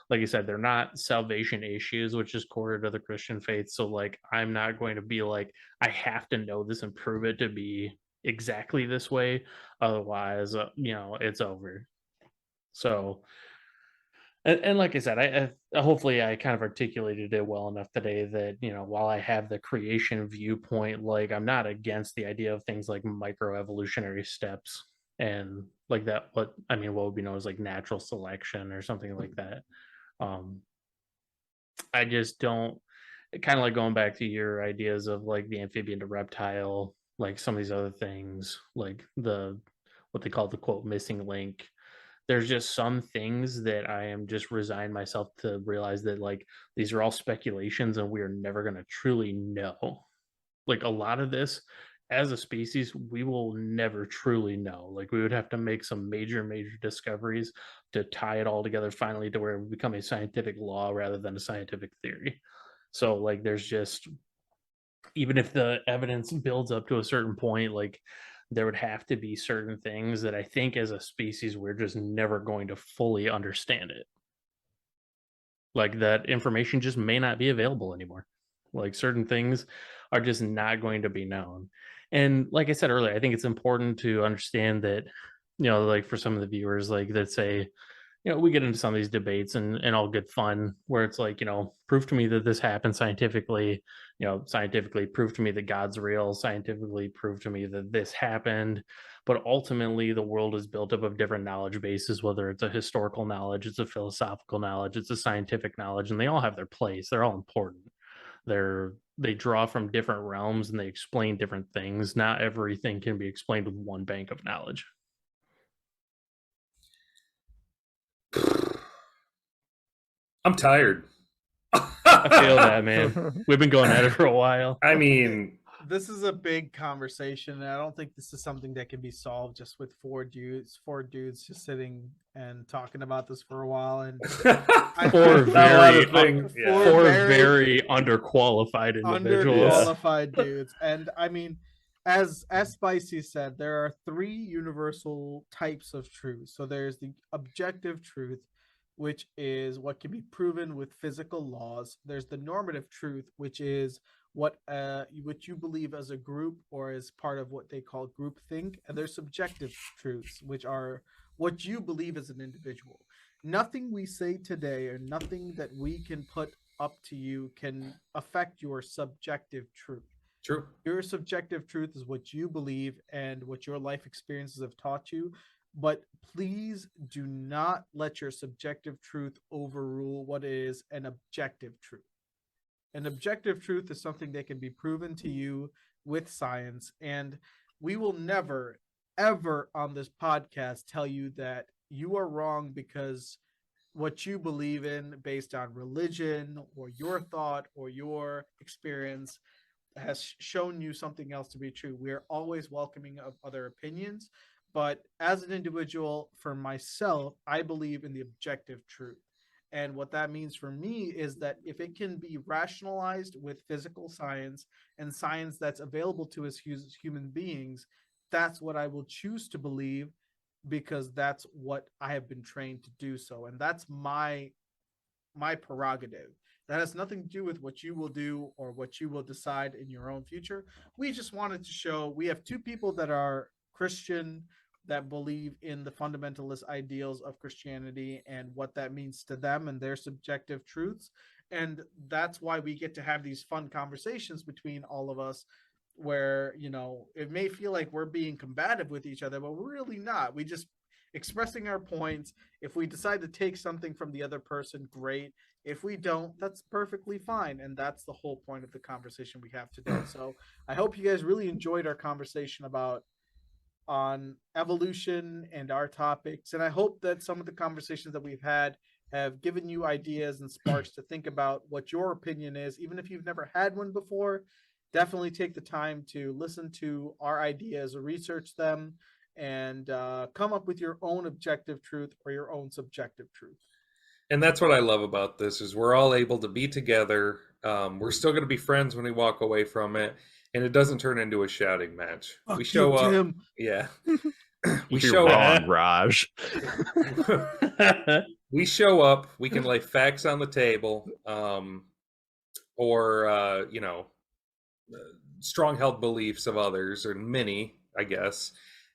like I said, they're not salvation issues, which is core to the Christian faith. So, like, I'm not going to be like, I have to know this and prove it to be exactly this way. Otherwise, it's over. So, and like I said, hopefully I kind of articulated it well enough today that, while I have the creation viewpoint, like, I'm not against the idea of things like microevolutionary steps, and like that, what would be known as like natural selection or something like that. Um, I just don't, kind of like going back to your ideas of like the amphibian to reptile, like some of these other things, like what they call the quote missing link. There's just some things that I am just resigned myself to realize that, like, these are all speculations and we are never going to truly know. Like, a lot of this, as a species, we will never truly know. Like, we would have to make some major discoveries to tie it all together finally to where it would become a scientific law rather than a scientific theory. So, like, there's just, even if the evidence builds up to a certain point, like, there would have to be certain things that I think as a species we're just never going to fully understand it. Like, that information just may not be available anymore. Like, certain things are just not going to be known. And like I said earlier, I think it's important to understand that, like, for some of the viewers, like, that say, we get into some of these debates and all good fun where it's like, prove to me that this happened scientifically, scientifically prove to me that God's real, scientifically prove to me that this happened. But ultimately, the world is built up of different knowledge bases, whether it's a historical knowledge, it's a philosophical knowledge, it's a scientific knowledge, and they all have their place. They're all important. They draw from different realms and they explain different things. Not everything can be explained with one bank of knowledge. I'm tired. I feel that, man. We've been going at it for a while. I mean, This is a big conversation, and I don't think this is something that can be solved just with four dudes just sitting and talking about this for a while. And Four very underqualified individuals. Underqualified dudes. And I mean, as Spicy said, there are three universal types of truth. So there's the objective truth, which is what can be proven with physical laws. There's the normative truth, which is what you believe as a group or as part of what they call groupthink. And there's subjective truths, which are what you believe as an individual. Nothing we say today or nothing that we can put up to you can affect your subjective truth. True. Your subjective truth is what you believe and what your life experiences have taught you. But please do not let your subjective truth overrule what is an objective truth. An objective truth is something that can be proven to you with science. And we will never, ever on this podcast tell you that you are wrong because what you believe in based on religion or your thought or your experience has shown you something else to be true. We are always welcoming of other opinions, But as an individual, for myself, I believe in the objective truth. And what that means for me is that if it can be rationalized with physical science and science that's available to us as human beings, that's what I will choose to believe, because that's what I have been trained to do so. And that's my prerogative. That has nothing to do with what you will do or what you will decide in your own future. We just wanted to show we have two people that are Christian, that believe in the fundamentalist ideals of Christianity and what that means to them and their subjective truths. And that's why we get to have these fun conversations between all of us, where, you know, it may feel like we're being combative with each other, but we're really not. We just expressing our points. If we decide to take something from the other person, great. If we don't, that's perfectly fine. And that's the whole point of the conversation we have today. So I hope you guys really enjoyed our conversation on evolution and our topics. And I hope that some of the conversations that we've had have given you ideas and sparks to think about what your opinion is. Even if you've never had one before, definitely take the time to listen to our ideas, research them, and come up with your own objective truth or your own subjective truth. And that's what I love about this, is we're all able to be together. We're still going to be friends when we walk away from it, and it doesn't turn into a shouting match. Fuck we show you, up. Tim. Yeah. we You're show wrong, Raj. we show up. We can lay facts on the table, or strong-held beliefs of others, or many, I guess,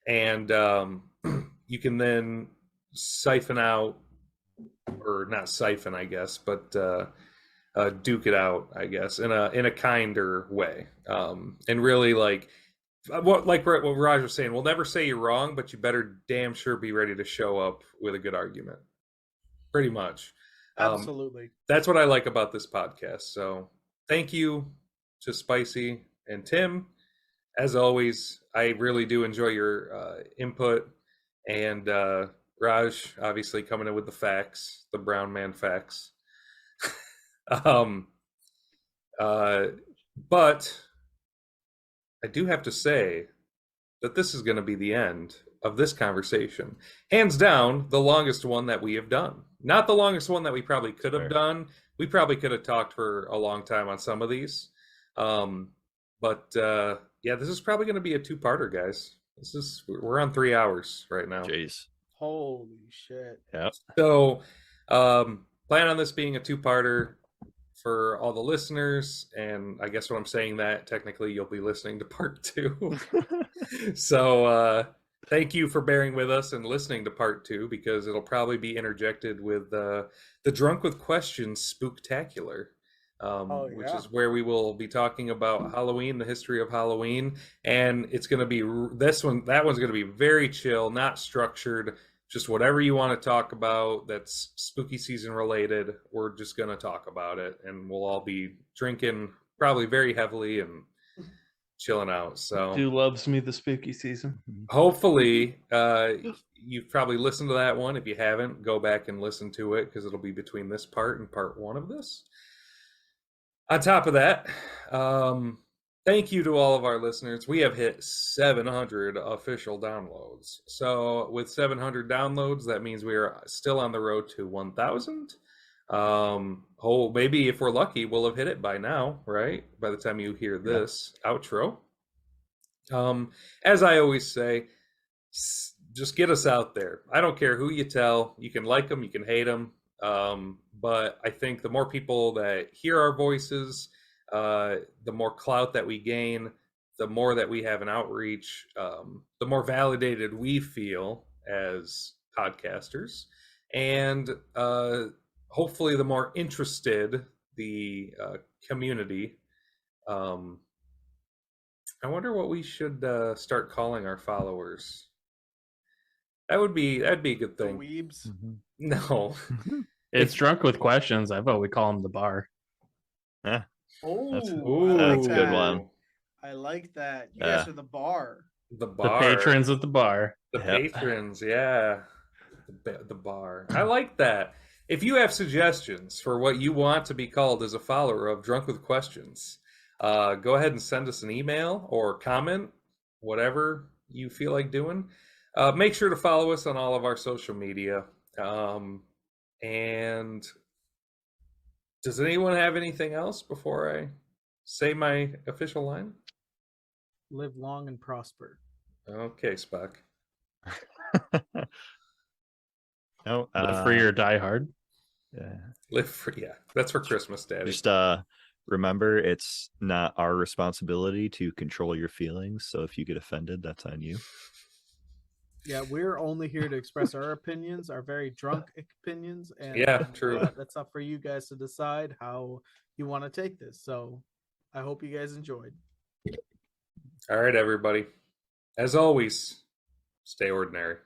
and you can then siphon out, or not siphon, I guess, but duke it out, I guess, in a kinder way, and really what Raj was saying. We'll never say you're wrong, but you better damn sure be ready to show up with a good argument. Pretty much. Absolutely. That's what I like about this podcast. So thank you to Spicy and Tim. As always, I really do enjoy your input, and Raj obviously coming in with the facts, the brown man facts. But I do have to say that this is going to be the end of this conversation. Hands down, the longest one that we have done. Not the longest one that we probably could have done. We probably could have talked for a long time on some of these. But this is probably going to be a two-parter, guys. We're on 3 hours right now. Jeez. Holy shit. Yep. So plan on this being a two-parter for all the listeners, and I guess when I'm saying that, technically you'll be listening to part 2. So thank you for bearing with us and listening to part 2, because it'll probably be interjected with the Drunk with Questions Spooktacular, which is where we will be talking about Halloween, the history of Halloween, and it's going to be that one's going to be very chill, not structured. Just whatever you want to talk about that's spooky season related, we're just going to talk about it, and we'll all be drinking probably very heavily and chilling out. So Who loves me the spooky season? hopefully you've probably listened to that one. If you haven't, go back and listen to it, because it'll be between this part and part 1 of this. On top of that, thank you to all of our listeners. We have hit 700 official downloads. So with 700 downloads, that means we are still on the road to 1,000. Maybe if we're lucky, we'll have hit it by now, right? By the time you hear this outro. As I always say, just get us out there. I don't care who you tell. You can like them, you can hate them. But I think the more people that hear our voices, the more clout that we gain, the more that we have an outreach, the more validated we feel as podcasters, and hopefully the more interested the community. I wonder what we should start calling our followers. That'd be a good thing. The weebs. Mm-hmm. No. It's Drunk with Questions. I vote we call him the bar. Yeah. Oh, That's I a like good that. one. I like that. You guys are the bar. The The bar. patrons at the bar. The Yep. patrons, yeah. The bar. I like that. If you have suggestions for what you want to be called as a follower of Drunk with Questions, go ahead and send us an email or comment, whatever you feel like doing. Make sure to follow us on all of our social media. And does anyone have anything else before I say my official line? Live long and prosper. Okay, Spock. No, Live free or die hard. yeah. Live for, yeah, that's for Christmas, Daddy. Just remember, it's not our responsibility to control your feelings. So if you get offended, that's on you. Yeah, we're only here to express our opinions, our very drunk opinions, and Yeah, true. That's up for you guys to decide how you want to take this. So, I hope you guys enjoyed. All right, everybody. As always, stay ordinary.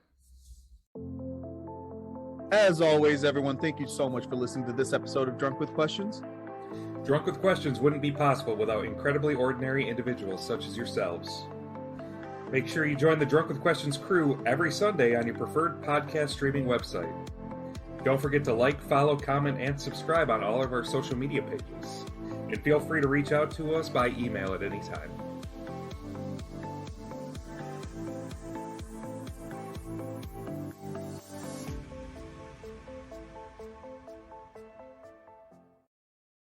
As always, everyone, thank you so much for listening to this episode of Drunk with Questions. Drunk with Questions wouldn't be possible without incredibly ordinary individuals such as yourselves. Make sure you join the Drunk with Questions crew every Sunday on your preferred podcast streaming website. Don't forget to like, follow, comment, and subscribe on all of our social media pages. And feel free to reach out to us by email at any time.